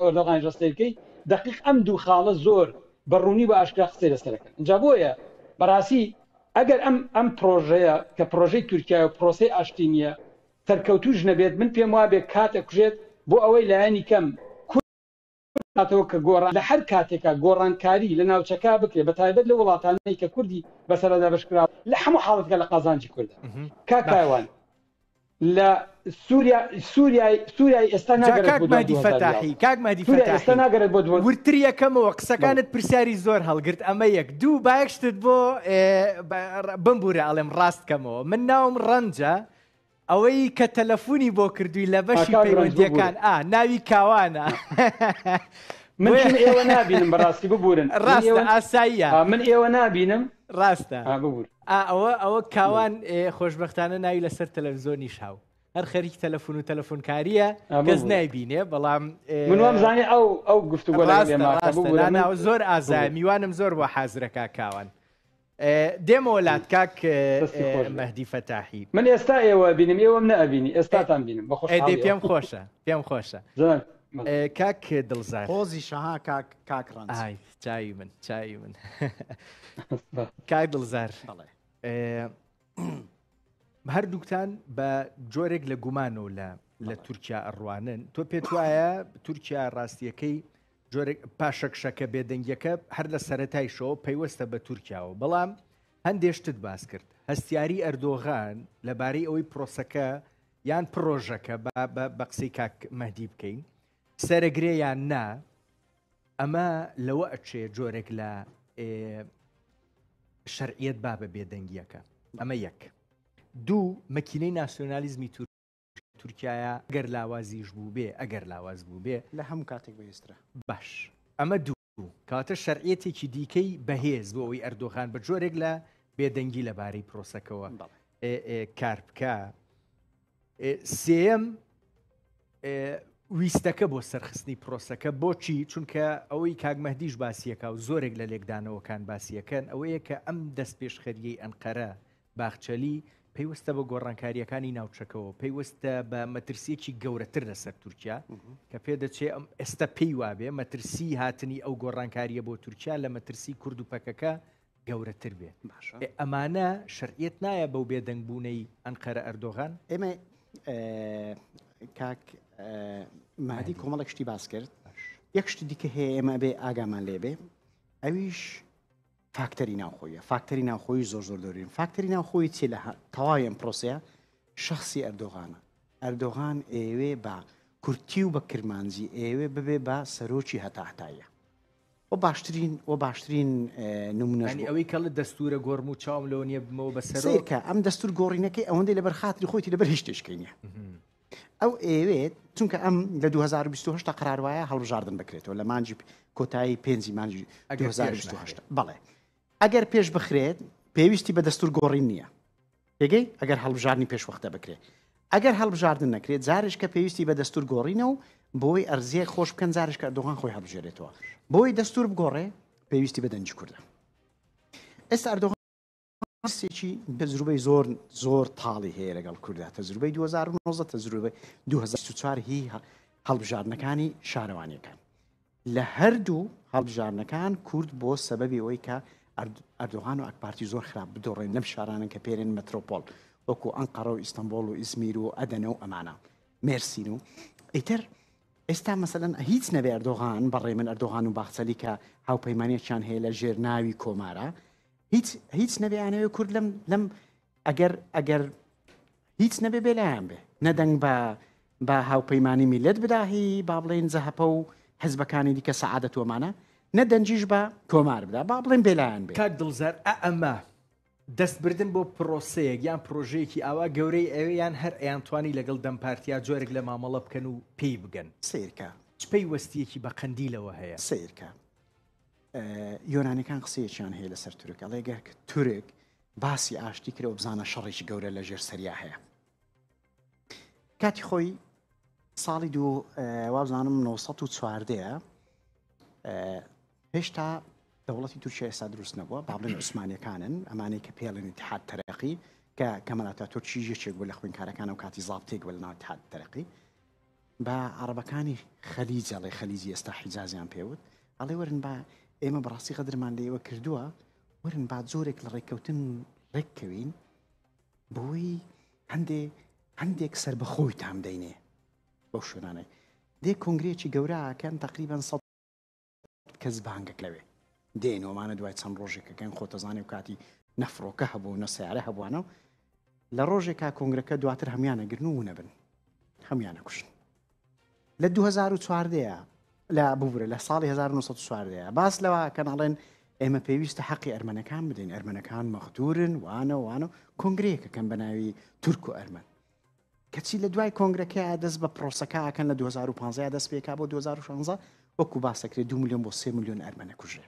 ئۆردۆغانی ڕستەیەکەی دقیق ئەم دوو خاڵە زۆر بەڕوونی بە ئاشکرا قسەی لەسەرەکەن. اینجا بۆیە بەڕاستی ئەگەر ئەم پرۆژەیە کە پرۆژەی تورکیا و پرۆسەی ئاشتی نیە سەرکەوتوش نەبێت، من پێم وابێ کاتە کوژێت بۆ ئەوەی لایەنی کەم کاتەوە کە گۆڕان لە هەر کاتێکا گۆڕانکاری لە ناوچەکە بکرێت، بە تایبەت لە وڵاتانەی کە کوردی بەسەردا بەشکرا لە هەموو حاڵەتەکە لە قازانجی کوردە. کاکایوان لە سووریای ئێستا ناگەرێت بۆ ورتر یەکەمەوە قسەکانت پرسیاری زۆر هەڵگرت. ئەمە یەک دوو باەکشتت بۆ بمبورە ئەڵێم ڕاستکەمەوە. من ناوم ڕەنجە، ئەوەی کە تەلەفۆنی بۆ کردووی لە بەشی پەیوەندیەکان ناوی کاوانە. من ئێوە نابینم بەڕاستی ببورن. ڕاستە ئاساییە، من ئێوە نابینم. ڕاستە ببور. ئەوە کاوان خۆشبەختانە ناوی لەسەر تەلەڤیزۆنیش هاو، هەر خەریک تەلەفۆن و تەلەفۆنکاریە کەس نایبینێ. بەڵام من وامزانێ ئەو گفتوگۆ ناو زۆر ئازای میوانم زۆر بۆ حازرەکە کاوان. دێمەوەلات کاک مەهدی فەتاحی، من ئێستا ئێوە بینم، ئێوەم نەبینی، ئێستاتان بینم. پێم خۆشە پێم خۆشە. کاک دڵزار خۆزی شەها کاک ڕەنج چاوی من کاک دڵزار، هەردووکتان بە جۆرێک لە گومانەوە لە تورکیا ئەڕوانن. تۆ پێت وایە تورکیا ڕاستیەکەی جۆرێک پاشەکشەکە بێدەنگیەکە هەر لە سەرەتایشەوە پەیوەستە بە تورکیاوە، بەڵام هەندێشتت باس کرد. هەستیاری ئەردۆغان لەبارەی ئەوەی پرۆسەکە یان پرۆژەکە بە قسەی کاک مەهدی بکەین سەرەگرێیان نا، ئەمە لەوە ئەچێ جۆرێک لە شەرعیەت با بە بێدەنگیەکە. ئەمە یەک. دوو، مەکینەی ناسیۆنالیزمی تورکایە ئەگەر لاوازیش بوو بێ، ئەگەر لاواز بوو بێ لە هەموو کاتێک بەهێزترە. باش، ئەمە دوو کاتە شەرعیەتێکی دیکەی بەهێز بۆ ئەوەی ئەردۆغان بە جۆرێک لە بێدەنگی لەبارەی پرۆسەکەەوە کار بکە. سێم، ویستەکە بۆ سەرخستنی پرۆسەکە. بۆچی؟ چونکە ئەوەی کاک مەهدیش باسیەکە و زۆرێک لە لێکدانەوەکان باسیەکەن ئەوەیە کە ئەم دەست پێشخەریەی ئەنقەرە باخچەلی پێیوەستە بە گۆڕانکاریەکانی ناوچەکەەوە، پێیوەستە بە مەترسیەکی گەورەتر لەسەر تورکیا کە پێ دەچێت ئەم ئێستا پێی وابێ مەترسی هاتنی ئەو گۆڕانکاریە بۆ تورکیا لە مەترسی کورد و پەکەکە گەورەتر بێ. ئەمانە شەرعیەت نایە بەو بێدەنگبوونەی ئەنقەرە ئەردۆغان. ئێمە کاک مەهدی کۆمەڵێک شتی باس کرد. یەک شتی دیکە هەیە ئێمە بێ ئاگامان لێبێ، ئەویش فاکتەری ناوخۆیە. فاکتەری ناوخۆی زۆر دەورین. فاکتەری ناوخۆی چێ لە تەواوی ئەم پرۆسەیە شخصی ئەردۆغانە. ئەردۆغان ئێوێ بە کورتی و بە کرمانجی ئێوێ ببێ بە سەرۆکی هەتاهتایە و باشترین نمونەشی ئەوەی کە لە دەستورە گۆڕم و چاوم لەوە نییە بمەوە بە سەرکە ئەم دەستور گۆڕینەکەی ئەوەندەی لەبەر خاتری خۆیتی لەبەر هیچ شتێشکەینە. ئەو ئێوێت چونکە ئەم لە 2028 قرار وایە هەڵبژاردن بکرێتەوە لە مانجی کۆتایی 5 مانجی 2028. بەڵێ ئەگەر پێش بخرێت پێویستی بە دەستور گۆڕین نییە، پێگەی ئەگەر هەڵبژاردننی پێشوەختە بکرێت. ئەگەر هەڵبژاردن نەکرێت زارش کە پێویستی بە دەستور گۆڕینە و بۆی ئەرزیە خۆش بکەن زارش کە ئەردۆغان خۆی هەڵبژێرێتەوە. بۆی دەستور بگۆڕێ پێویستی بە دەنجی کوردە. ئێستا ئەردۆغان سێکی تەجروبەی زۆر تاڵی هەیە لەگەڵ کووردا. تەجروبەی 2019 تەجروبەی 2024 هی هەڵبژاردنەکانی شارەوانیەکان. لە هەردوو هەڵبژاردنەکان کورد بۆ سەبەبی ئەوەی کە ئەردۆغان و ئەکپارتی زۆر خراپ بدۆڕێن لەم شارانن کە پێرێن مەترۆپۆل وەکو ئەنقەرە و ئیستانبول و ئیزمیر و ئەدەنە و ئەمانە مێرسین و ئیتر. ئێستا مەسەلەن هیچ نەبێ ئەردۆغان بەڕێ من ئەردۆغان و باخچەلی کە هاوپەیمانیەکیان هەیە لە ژێر ناوی کۆمارە هیچ نەبێیانەوێ کورد لەم ئەگەر هیچ نەبێ بێلایان بێ نەدەنگ بە هاوپەیمانی میلەت بداهی با بڵێن زەهەپە و حزبەکانی دیکە سەعادەت وەمانە نەدەنجیش بە کۆمار بدا با بڵێن بێلایان بێ. کاک دڵزار ئەمە دەستبردن بۆ پرۆسەیەک یان پرۆژەیەکی ئاوا گەورەی ئەوەیان هەر ئەیانتوانی لەگەڵ دەمپارتیا جۆرێک لە مامەڵە بکەن و پێی بگەن. سیرکە چ پەیوەستیەکی بە قەندیلەوە هەیە؟ سیرکە یۆنانیەکان قسەیەکیان هەیە لەسەر تورک ئەڵێگەر کە تورک باسی ئاشتی کرەوە بزانە شەڕێکی گەورە لە ژێر سەریا هەیە. کاتی خۆی ساڵی وابزانم 1940 هێشتا دەوڵەتی تورکیا ئێستا دروست نەبووە با بڵێن عوسمانیەکانن ئەمانەی کە پێڵێن ئیتحاد تەرەقی کە کەمەلات ئاتۆرکی یەکێک بوو لە خوێندکارەکان و کاتی زابتێک بوو لە ناو ئیتحاد تەرەقی بە عەرەبەکانی خەلیجەڵێ خەلیجی ئێستا حیجازیان پێوت ئەڵێ وەرن بە ئێمە بەڕاستی قەدرمان لە ئێوە کردووە وەرن با زۆرێک لە ڕێککەوتن ڕێککەوین بۆی هەندێک سەر بەخۆی تام دەینێ بەو شوێنانەی دێ کۆنگرێکی گەوراکەن تقریبان 100 کەس بانگەک لەوێ دێنەوەمانە دوای چەند ڕۆژێکەکەن خۆتەزانێ و کاتی نەفرۆکە هەبوو نەسیارە هەبووانە لە ڕۆژێکا کۆنگرەکە دواتر هەمیانە گرن و نەبن هەمیانە کوشن لە 2014 لە ببورە لە ساڵی 1940 باس لەوە کە ناڵێن ئێمە پێویستە حەقی ئەرمەنەکان بدەین ئەرمەنەکان مەختورن وانە کۆنگرەیەکەکەم بەناوی تورک و ئەرمەن کەچی لە دوای کۆنگرەکە دەست بە پرۆسەکەکەن لە 2015 دەست پێکا بۆ 2016 وەکو باسەکرێت 2 میلیۆن بۆ 3 میلیۆن ئەرمەنە کوژێ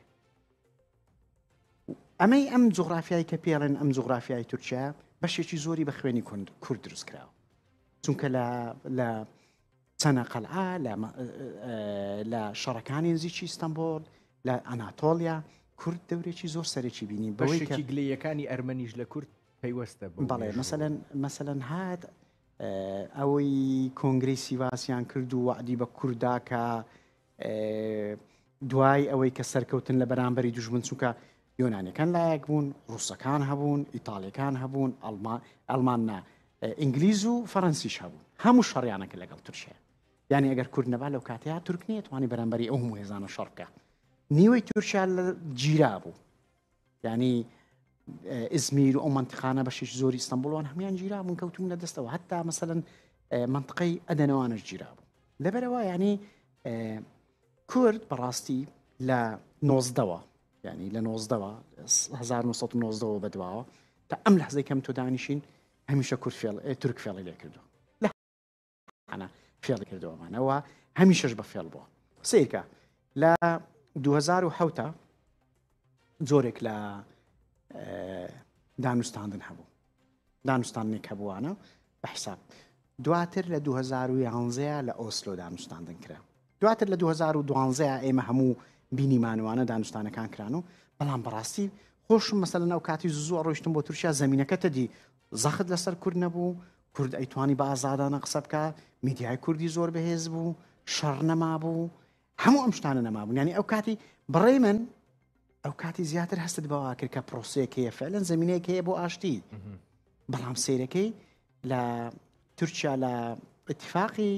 ئەمەی ئەم جوغرافیایی کە پێڵێن ئەم جوغرافیای تورکیا بەشێکی زۆری بە خوێنی کورد دروست کراوە چونکە لە چەنە قەلعە لە شەڕەکانی نزیکی ئیستانبول لە ئەناتۆلیا کورد دەورێکی زۆر سەرێکی بینی بەشێکی گلەیەکانی ئەرمەنیش لە کورد پەیوەستە بەڵێ مەسەلەن هات ئەوەی کۆنگرەی سیواسیان کرد و وعدی بە کووردا کە دوای ئەوەی کە سەرکەوتن لە بەرامبەری دوژمن چووکە یۆنانیەکان لایەک بوون ڕووسەکان هەبوون ئیتاڵیەکان هەبوون ئەڵماننا ئینگلیز و فەڕەنسیش هەبوون هەموو شەڕیانەکە لەگەڵ تورکیا یعنی ئەگەر کورد نەبا لەو کاتەیە تورک نییە توانی بەرامبەری ئەو هەموو هێزانە شەڕ بکە نیوەی تورکیا لە گیرا بوو یعنی ئیزمیر و ئەو منتیقانە بەشێکی زۆری ئیستانبوڵوان هەمیان گیرا بوون کەوتون لە دەستەوە هەتا مەسەلەن منطقەی ئەدەنەوانش گیرا بوو لەبەرەوە یعنی کورد بەڕاستی لە 19ەوە یعنی لە 1990 بەدواوە تا ئەم لەحزەی کەم تۆ دانیشین هەمیشە تورک فێڵی لێ کردو لە فێڵی کردەوەمانەوە هەمیشەش بە فێڵ بووە سیرکە لە 2007 جۆرێک لە دانوستاندن هەبوو دانوستانێک هەبووانە بە حساب دواتر لە 2011 لە ئۆسلۆ دانوستاندن کرا دواتر لە 2012 ئێمە هەموو بینیمانوانە دانوستانەکان کران و بەڵام بەڕاستی خۆشم مەسەلەن ئەو کاتی زوو ڕۆیشتم بۆ تورکیا زەمینەکە دی زەخت لەسەر کورد نەبوو کورد ئەیتوانی بە ئازادانە قسە بکە میدیای کوردی زۆر بەهێز بوو شەڕ نەما بوو هەموو ئەم شتانە نەما بوون ینی ئەو کاتی بڕێ من ئەو کاتی زیاتر هەستت بەوا کرد کە پرۆسەیەکەیە فعلەن زمینەیەک هەیە بۆ ئاشتی بەڵام سیرەکەی لە تورکیا لە اتفاقی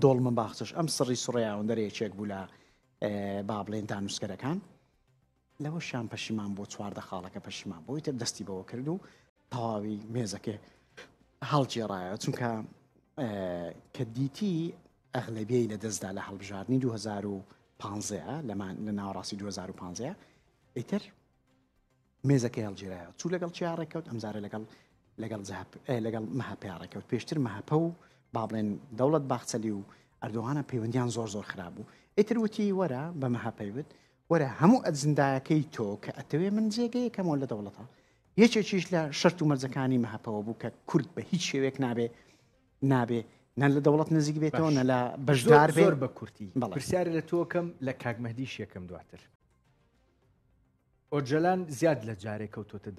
دۆڵمە باخچش ئەم سڕی سوڕیاوە دەرەیەکێک بوو لە با بڵێن دانوستگەرەکان لەوەشیان پەشیمان بۆ چواردە خاڵەکە پەشیمان بۆی تر دەستی بەوە کرد و تەواوی مێزەکە هەڵگێڕایە چونکە کە دیتی ئەغلبیەی لە دەستدا لە هەڵبژاردننی 2015 لە ناوەڕاستی 2015 ئیتر مێزەکەی هەڵگیرایە چوو لەگەڵ چیاڕێکەوت ئەمزارە لەگەڵ مەهاپیاڕێکەوت پێشتر مەهاپە و با بڵێن دەوڵەت باخچەلی و ئەردۆغانە پەیوەندیان زۆر خراپ بوو ئیتر وتی وەرە بە مەهاپەیوت وەرە هەموو ئەجندایەکەی تۆ کە ئەتەوێ من جێگەیەکەمەوە لە دەوڵەتە یەکێکیش لە شەرت و مەرجەکانی مەهاپەوە بوو کە کورد بە هیچ شێوێک نابێ نە لە دەوڵەت نزیک بێتەوە نە لە بەشدار بێ زۆر بە کورتی پرسیارە لە تۆکەم لە کاگمەهدی شێکم دواتر ئۆجەلان زیاد لە جارێک کەوتۆتە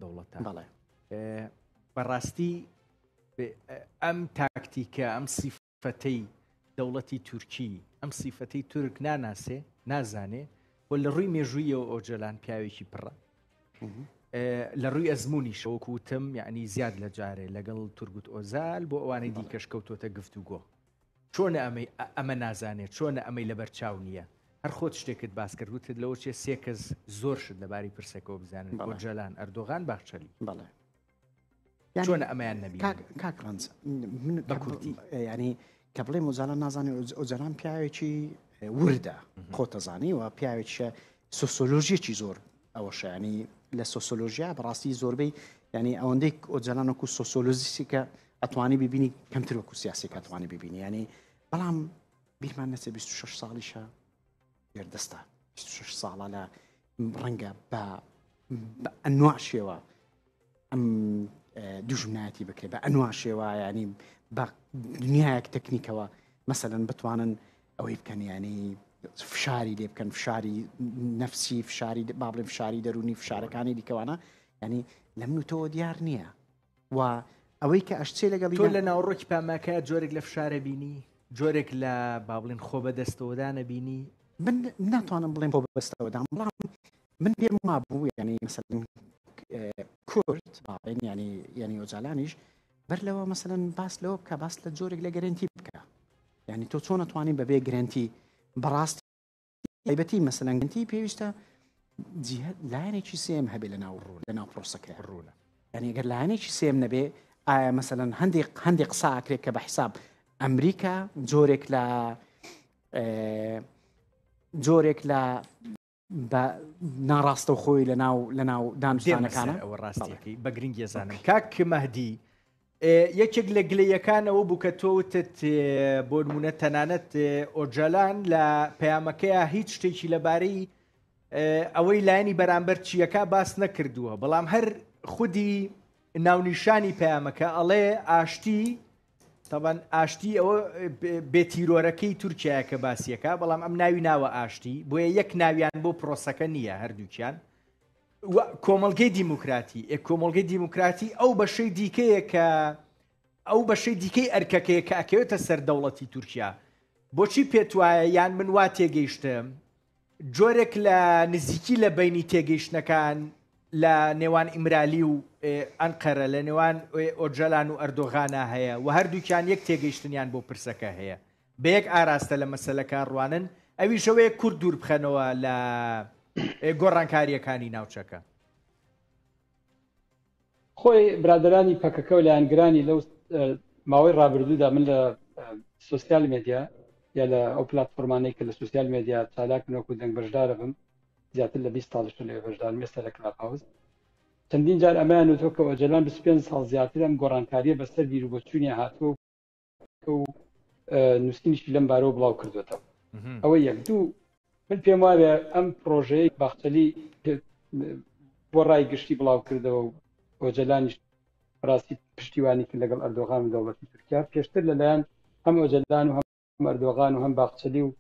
دەوڵەتە بەڵێ بەڕاستی ئەم تاکتیکە ئەم سیفەتەی دەوڵەتی تورکی ئەم سیفەتەی تورک ناناسێ نازانێ بۆ لە ڕووی مێژوویەوە ئۆجەلان پیاوێکی پڕە لە ڕووی ئەزمموی وتم یعنی زیاد لە جارێ لەگەڵ تورگوت ئۆزال بۆ ئەوانەی دیکەش کەوتۆتە گفتوگۆ چۆنە ئەمە نازانێت چۆنە ئەمەی لەبەر چاو نییە هەر خۆت شتێکت باس کردوتت لەوە چێ سێ کەس زۆر شت لەباری پرسەکەەوە بزانن ئۆجەلان ئەردۆغان باخچەلی بەڵێ چۆنە ئەمەیان نەبی کاکڕەنج بە کورتی ینی کە بڵێ مۆزالان نازانێت ئۆجەلان پیاوێکی وردە خۆتەزانی و پیاوێکیشە سۆسیۆلۆژیەکی زۆر ئەوەشانی لە سۆسیۆلۆژیا بەڕاستی زۆربەی ینی ئەوەندەی ئۆجەلانەکو سۆسیۆلۆژیسی کە ئەتوانی ببینی کەمتر وەکو سیاسی کە ئەتوانی ببینی ینی بەڵام بیرمان نەچێ 26 ساڵیشە گەردەستە 26 ساڵە لە ڕەنگە بە ئەنواع شێوە ئەم دوژمنایەتی بکرێت بە ئەنواع شێوە ینی بە دنیایەک تەکنیکەوە مەسەلەن بتوانن ئەوەی بکەن ینی فشاری لێ بکەن فشاری نەفسی فشاری با بڵێن فشاری دەرونی فشارەکانی دیکەوانە ینی لە من و تۆ دیار نییە و ئەوەی کە ئەشتێ لەگەڵ تۆ لە ناوڕۆکی پاماکە جۆرێک لە فشارە بینی جۆرێک لە با بڵێن خۆ بەدەستەوەدانە بینی من ناتوانم بڵێم بۆ بەستەوەدام بەڵام من پێم وابوو یعنی مثلا کورد باڵێن ینی ئۆجالانیش بەر لەوە مثلا باس لەوە بکە باس لە جۆرێک لە گەرنتی بکە یعنی تۆ چۆن نتوانین بەبێ گرنتی بەڕاستی تایبەتی مثلا گرنتی پێویستە لایەنێکی سێم هەبێ لە ناو ڕوو لە ناو پرۆسەکە ڕوونە یعنی ئەگەر لایەنێکی سێم نەبێ ئایا مثلا هەندێک قسە ئاکرێت کە بە حیساب ئەمریکا جۆرێک لە بە ناڕاستە و خۆی لە ناو دانوستانەکانە ئەوە ڕاستیەکەی بە گرنگی زانم کاک مەهدی یەکێک لە گلەیەکانەوە بوو کە تۆوتت بۆ نمونە تەنانەت ئۆجەلان لە پەیامەکەیە هیچ شتێکی لەبارەی ئەوەی لایەنی بەرامبەر چیەکە باس نەکردووە بەڵام هەر خودی ناونیشانی پەیامەکە ئەڵێ ئاشتی طبعاً ئاشتی ئەوە بێتیرۆرەکەی تورکیا کە باسیەکە بەڵام ئەم ناوی ناوە ئاشتی بۆیە یەک ناویان بۆ پرۆسەکە نییە هەردووکیان کۆمەڵگەی دیموکراتی ئەو بەشەی دیکەیە کە ئەو بەشەی دیکەی ئەرکەکەیە کە ئەکەوێتە سەر دەوڵەتی تورکیا بۆچی پێت وایە یان من وا تێگەیشتم جۆرێک لە نزیکی لە بینی تێگەیشتنەکان لە نێوان ئیمرالی و ئەنقەرە لە نێوان ئۆجەلان و ئەردۆغانە هەیە و هەردووکیان یەک تێگەیشتنیان بۆ پرسەکە هەیە بە یەک ئاراستە لە مەسەلەکە ڕوانن ئەوی شەوەیە کورد دوور بخەنەوە لە گۆڕانکاریەکانی ناوچەکە خۆی برادرانی پەکەکە و لایەنگرانی لەو ماوەی ڕابردوودا من لە سوسیال مێدیا یا لە ئەو پلاتفۆرمانەی کە لە سوسیال مێدیا چالاکنەوەکو دەنگ بەشدارە بم زیاتر لە 20 ساڵش لێ بەشدار مێستا لە کلاپاوس چەندین جار ئەمایان وتۆ کە ئۆجەلان 25 ساڵ زیاتر ئەم گۆڕانکاریە بەسەر بیر و بۆچوونی هاتووە و نووسینیشی لەم بارەوە بڵاو کردوێتەوە ئەوە یەک دوو من پێم وایە ئەم پرۆژەیە باخچەلی بۆ ڕای گشتی بڵاو کردەوە و ئۆجەلانیش ڕاستی پشتیوانی کرد لەگەڵ ئەردۆغان و دەوڵەتی تورکیا پێشتر لەلایەن هەم ئۆجەلان و هەم ئەردۆغان و هەم باخچەلی و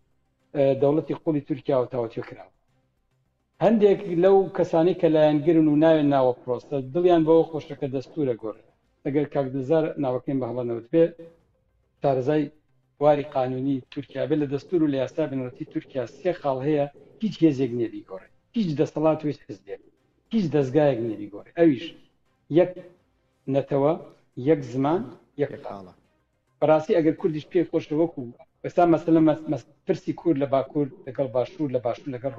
دەوڵەتی قوڵی تورکیا و تاوەتیۆ کراوە هەندێک لەو کەسانی کە لایەنگرن و ناوێن ناوە پرۆستە دڵیان بەوە خۆشەکە دەستورە گۆڕێت ئەگەر کاکدزار ناوەکەیم بە هەڵەنەوت بێ شارەزای واری قانونی تورکیا بێت لە دەستور و لە یاسا بنەوەتی تورکیا 3 خاڵ هەیە هیچ هێزێک نیێری گۆڕێ هیچ دەسەڵات و هیچ حزبێک هیچ دەستگایەک نیێری گۆڕێ ئەویش یەک نەتەوە یەک زمان یەک خاڵە بەڕاستی ئەگەر کوردیش پێ خۆشە وەکو ئێستا مەسەلەن پرسی کورد لە باکوور لەگەڵ باشوور لە باشوور لەگەڵ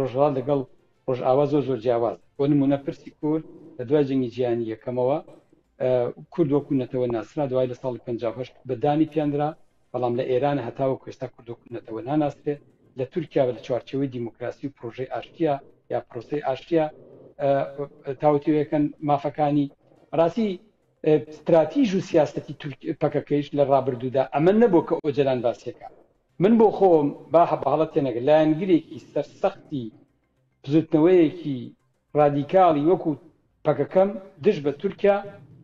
ڕۆژهەڵات لەگەڵ ڕۆژئاوا زۆر جیاواز بۆ نمونە پرسی کورد لە دوای جەنگی جیهانی یەکەمەوە کورد وەکو نەتەوە ناسرا دوای لە ساڵی 58 بەدانی پیاندرا بەڵام لە ئێرانە هەتاوە کوێستا کورد وەکو نەتەوە ناناسرێت لە تورکیا لە چوارچێوەی دیموکراسی و پرۆژەی ئاشتیا یا پرۆسەی ئاشتیا تاوتوێکەن مافەکانی ڕاستی استراتیژ و سیاسەتی پەکەکەیش لە ڕابردوودا ئەمە نەبوو کە ئۆجەلان باسیەکە من بۆ خۆم با هەڵەت تێنەگە لایەنگرێکی سەرسەختی بزوتنەوەیەکی ڕادیکاڵی وەکو پەکەکەم دژ بە تورکیا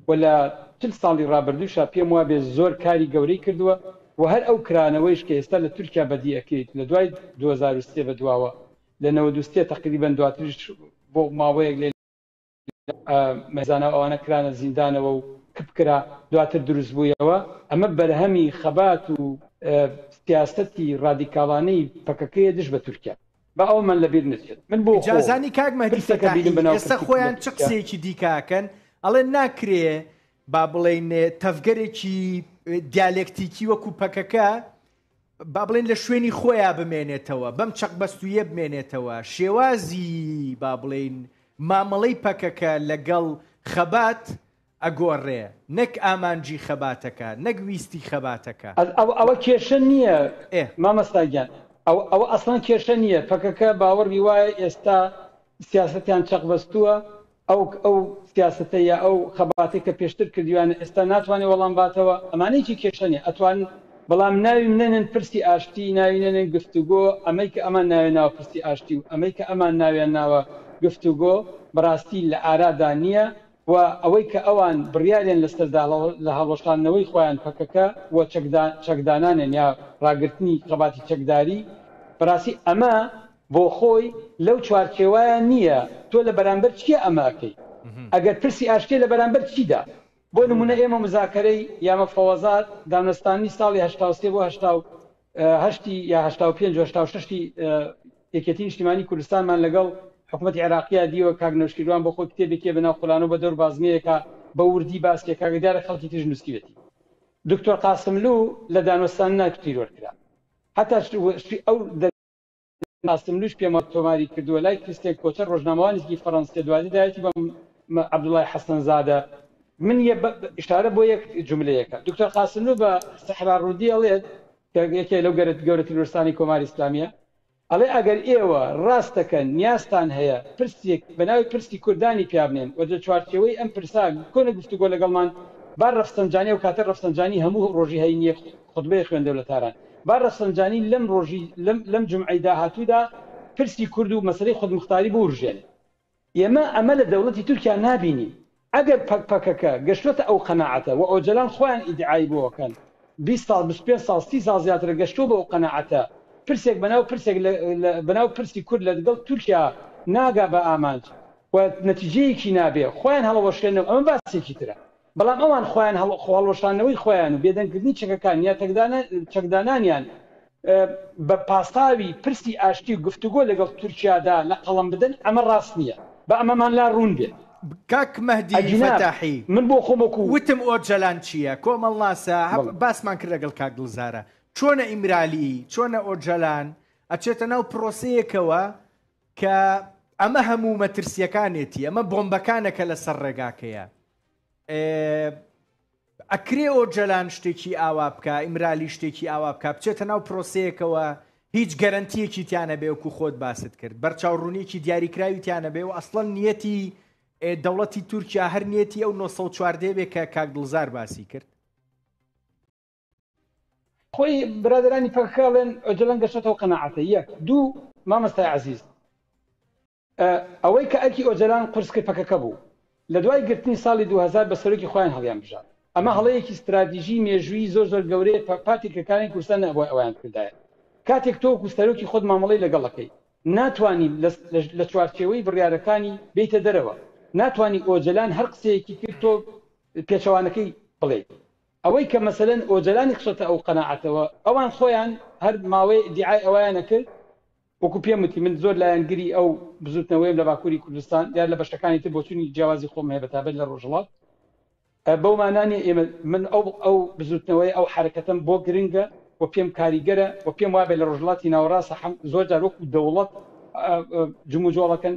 و لە 40 ساڵی ڕابردووشا پێم وابێ زۆر کاری گەورەی کردووە و هەر ئەو کرانەوەیش کە ئێستا لە تورکیا بەدیەکەیت لە دوای 2023 بەدواوە لە 93 تقریبا دواتریش بۆ ماوەیەک لێ مەزانە ئەوانە کرانە زیندانەوە و کپکرا دواتر دروست بوویەوە ئەمە بەرهەمی خەبات و سیاسەتی ڕادیکاڵانەی پەکەکەیە دژ بە تورکیا بە ئەو من لەبیر نچێت من بۆ جازانی کاک مەهدی فەتاحی ئێستا خۆیان چ قسەیەکی دیکاکەن ئەڵێ ناکرێ با بڵێن تەفگەرێکی دیالێکتیکی وەکو پەکەکە با بڵێن لە شوێنی خۆیان بمێنێتەوە بەم چەق بەستویە بمێنێتەوە شێوازی با بڵێن مامەڵەی پەکەکە لەگەڵ خەبات ئەگۆڕێ نەک ئامانجی خەباتەکە نەک ویستی خەباتەکە ئەوە کێشە نییە مامەستاگیان ئەوە ئەسڵان کێشە نییە پەکەکە باوەڕی وایە ئێستا سیاسەتیان چەق بەستووە ئەو سیاسەتە یا ئەو خەباتی کە پێشتر کردویانە ئێستا ناتوانێت وەڵام باتەوە ئەمانەیەکی کێشە نیە ئەتوان بەڵام ناوی منێنن پرسی ئاشتی ناوی نێنن گفتوگۆ ئەمەی کە ئەمان ناوێ ناوە پرسی ئاشتی و ئەمەی کە ئەمان ناویان ناوە گفتوگۆ بەڕاستی لە ئارادا نییە و ئەوەی کە ئەوان بڕیاریان لەسەردا لە هەڵۆشانەوەی خۆیان پەکەکە و چەکدانانێن یا ڕاگررتنی خەباتی چەکداری بەڕاستی ئەمە بۆ خۆی لەو چوارچێوایە نییە تۆ لە بەرامبەر چیە ئەماکەی ئەگەر پرسی ئاشتی لە بەرامبەر چیدا بۆ نمونە ئێمە مزاکەرەی یامە فەوەزات دامنەستانی ساڵی 1970 بۆ 1970 یا 1965 یەکێتی نیشتیمانی کوردستانمان لەگەڵ حکوومەتی عێراقیە دیوە کاگنەوشکیروان بۆ خۆی کتێبێکی بەناو قولانەوە بە دەور بازمەیەکە بە وردی باسکێکا دیارە خەڵکی تر نووسیوێتی دکتۆر قاسملو لە دانوەستاننا تیرۆرکرا هەتا ئەو قاسملوش پێمە تۆماری کردووە لای کریستێک کۆچەر ڕۆژنامەوانێکی فەڕەنسی دوازی دایەتی بە عەبدوڵای حەسەنزادە من ئشارە بۆ یەک جملەیەکە دکتۆر قاسملو بە سەحرا ڕوودی ئەڵێت کە یەکێ لەو گەورە تیرۆرستانی کۆماری ئیسلامیە ئەڵێ ئەگەر ئێوە ڕاستەکەن نیازتان هەیە پرسێک بەناوی پرسی کوردانی پیابنێن وەجە چوارچێوەی ئەم پرسان کۆنە گفتوگۆ لەگەڵمان با ڕەفسەنجانی و کاتە ڕەفسەنجانی هەموو ڕۆژی هەینیە خوتبەی خوێندە لە تاران با ڕەفسەنجانی لەم ڕۆژی لەم جمعەی داهاتوودا پرسی کورد و مەسەلەی خودمختاری بۆ ورژێن ئێمە ئەمە لە دەوڵەتی تورکیا نابینی ئەگەر پەکەکە گەشتوتە ئەو قەناعەتە و ئۆجەلان خۆیان ئیدعای بۆکەن 20 ساڵ 25 ساڵ 30 ساڵ زیاتر گەشتۆ بە ئەو قەناعەتە پرسێک بەناو پرسی کورد لە دەگەڵ تورکیا ناگا بە ئامانج و نەتیجەیەکی نابێ خۆیان هەڵەوەشێنەوە ئەمە باسێکی ترە بەڵام ئەوان خۆیان هەڵوەشانەوەی خۆیان و بێدەنگردنی چەکەکان یا چەکدانانیان بە پاساوی پرسی ئاشتی و گفتوگۆ لەگەڵ تورکیادا لە قەڵم بدەن ئەمە ڕاست نییە بە ئەمەمان لا ڕوون بێت کاک مەهدی فەتاحی من بۆ خۆمەکو وتم ئۆجەلان چییە کۆمەڵ ناسە باسمان کرد لەگەڵ کاک دڵزارە چۆنە ئیمرالی چۆنە ئۆجەلان ئەچێتە ناو پرۆسەیەکەوە کە ئەمە هەموو مەترسیەکانێتی ئەمە بۆمبەکانەکە لەسەر ڕێگاکەیە ئەکرێ ئۆجەلان شتێکی ئاوا بکە ئیمرالی شتێکی ئاوا بکە بچێتە ناو پرۆسەیەکەوە هیچ گەرنتیەکی تیانە بێ وەکو خۆت باست کرد بەرچاوڕوونیەکی دیاریکراوی تیانە بێ و ئەسڵەن نیەتی دەوڵەتی تورکیا هەر نیەتی ئەو 1940 بێ کە کاک دڵزار باسی کرد خۆی برادرانی پەکەڵێن ئۆجەلان گەشتەوە قەناعەتە یەک دوو مامەستای عەزیز ئەوەی کە ئەرکی ئۆجەلان قورس کرد پەکەکە بوو لە دوای گرتنی ساڵی 2000 بە سەرۆکی خۆیان هەڵیان بژات ئەمە هەڵەیەکی استراتیژی مێژووی زۆر گەورەیە پارتیەکانی کوردستان بۆ ئەویان کردایە کاتێک تۆ کوستەرۆکی خۆت مامەڵەی لەگەڵەکەی ناتوانانی لە چوارچێوەی بڕیارەکانی بیتە دەرەوە ناتوانانی ئۆجەلان هەر قسەیەکی کرد تۆ پێچەوانەکەی بڵێ ئەوەی کە مەسەلەن ئۆجەلانی خشتە ئەو قەناعەتەوە ئەوان خۆیان هەر ماوەی دیعای ئەویانە کرد وەکو پێم وتی من زۆر لایەنگری ئەو بزوتنەوەیم لە باکووری کوردستان دیار لە بەشەکانی تر بۆچوونی جیاوازی خۆم هەیە بەتابەت لە ڕۆژهەڵات بەو مانانی ئێمە من ئەو بزوتنەوەی ئەو حرەکەتم بۆ گرنگە و پێم کاریگەرە و پێم وابێ لە ڕۆژهەڵاتی ناوەڕاستە زۆر جار وەکو دەوڵەت جموجۆڵەکەن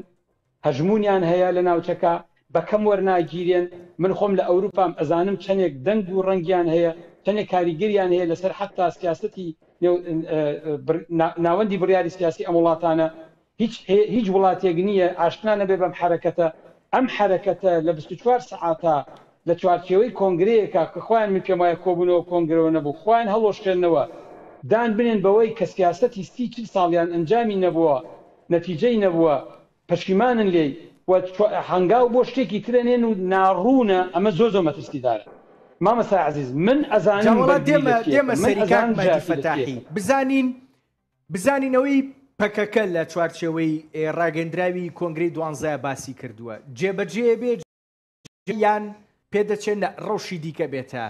هەژمونیان هەیە لە ناوچەکە بەکەم وەرناگیرێن من خۆم لە ئەوروپام ئەزانم چەندێک دەنگ و ڕەنگیان هەیە چەندێک کاریگەریان هەیە لەسەر حتا سیاسەتی ناوەندی بڕیاری سیاسی ئەم وڵاتانە هیچ وڵاتێک نییە ئاشنا نەبێ بەم حرەکەتە ئەم حرەکەتە لە 24 سەعاتە لە چوارچێوەی کۆنگرەیەکە کە خۆیان من پێم وایە کۆبوونەوە کۆنگرەوە نەبوو خۆیان هەڵۆشکردنەوە دان بنێن بەوەی کە سیاسەتی 30 ساڵیان ئەنجامی نەبووە نەتیجەی نەبووە پەشیمانن لێی هەنگاو بۆ شتێکی ترێنێن و ناڕوونە ئەمە زۆر مەترسیدارە مامەسای عەزیز من ئەزانم دێمە سەریکان فەتاحی بزانینەوەی پەکەکە لە چوارچێوەی ڕاگەندراوی کۆنگرەی 12 باسی کردووە جێبەجێ بێ یان پێدەچێت ڕەوشی دیکە بێتە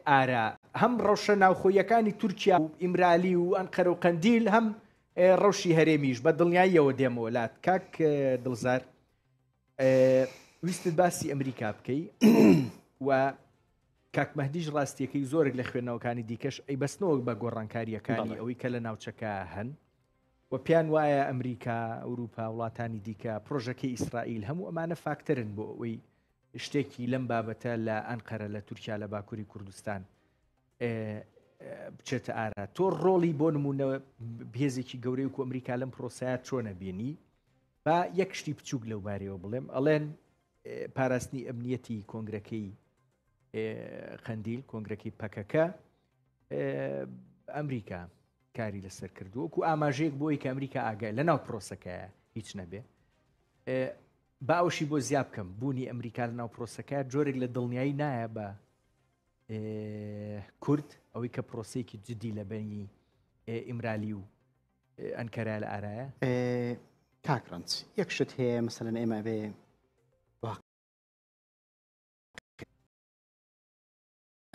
ئارا هەم ڕەوشە ناوخۆیەکانی تورکیا و ئیمرالی و ئەنقەرە و قەندیل هەم ڕەوشی هەرێمیش بە دڵنیاییەوە دێمەوەلات کاک دڵزار ویستت باسی ئەمریکا بکەی و کاک مەهدیش ڕاستیەکەی زۆرێک لە خوێندنەوەکانی دیکەش ئەی بەستنەوە بە گۆڕانکاریەکانی ئەوەی کە لە ناوچەکە هەن و پیان وایە ئەمریکا ئەوروپا وڵاتانی دیکە پرۆژەکەی ئیسرائیل هەموو ئەمانە فاکتەرن بۆ ئەوەی شتێکی لەم بابەتە لە ئەنقەرە لە تورکیا لە باکووری کوردستان بچێتە ئارا تۆ ڕۆڵی بۆ نمونەوە بێزێکی گەورەی و ئەمریکا لەم پرۆسەیە چۆنە بینی با یەک شتی بچووک لەو بارەوە بڵێم ئەڵێن پاراستنی ئەمنیەتی کۆنگرەکەی قەندیل کۆنگرەکەی پەکەکە ئەمریکا کاری لەسەر کردو وەکو ئاماژەیەک بۆی کە ئەمریکا ئاگای لە ناو پرۆسەکەیە هیچ نەبێ باوشی بۆ زیاب بکەم بوونی ئەمریکا لە ناو پرۆسەکە جۆرێک لە دڵنیایی نایە بە کورد ئەوەی کە پرۆسەیەکی جدی لە بەنی ئیمرالی و ئەنکەرا لە ئارایە کاکڕەنج یەک شت هەیە مەسەلەن ئێمە بێ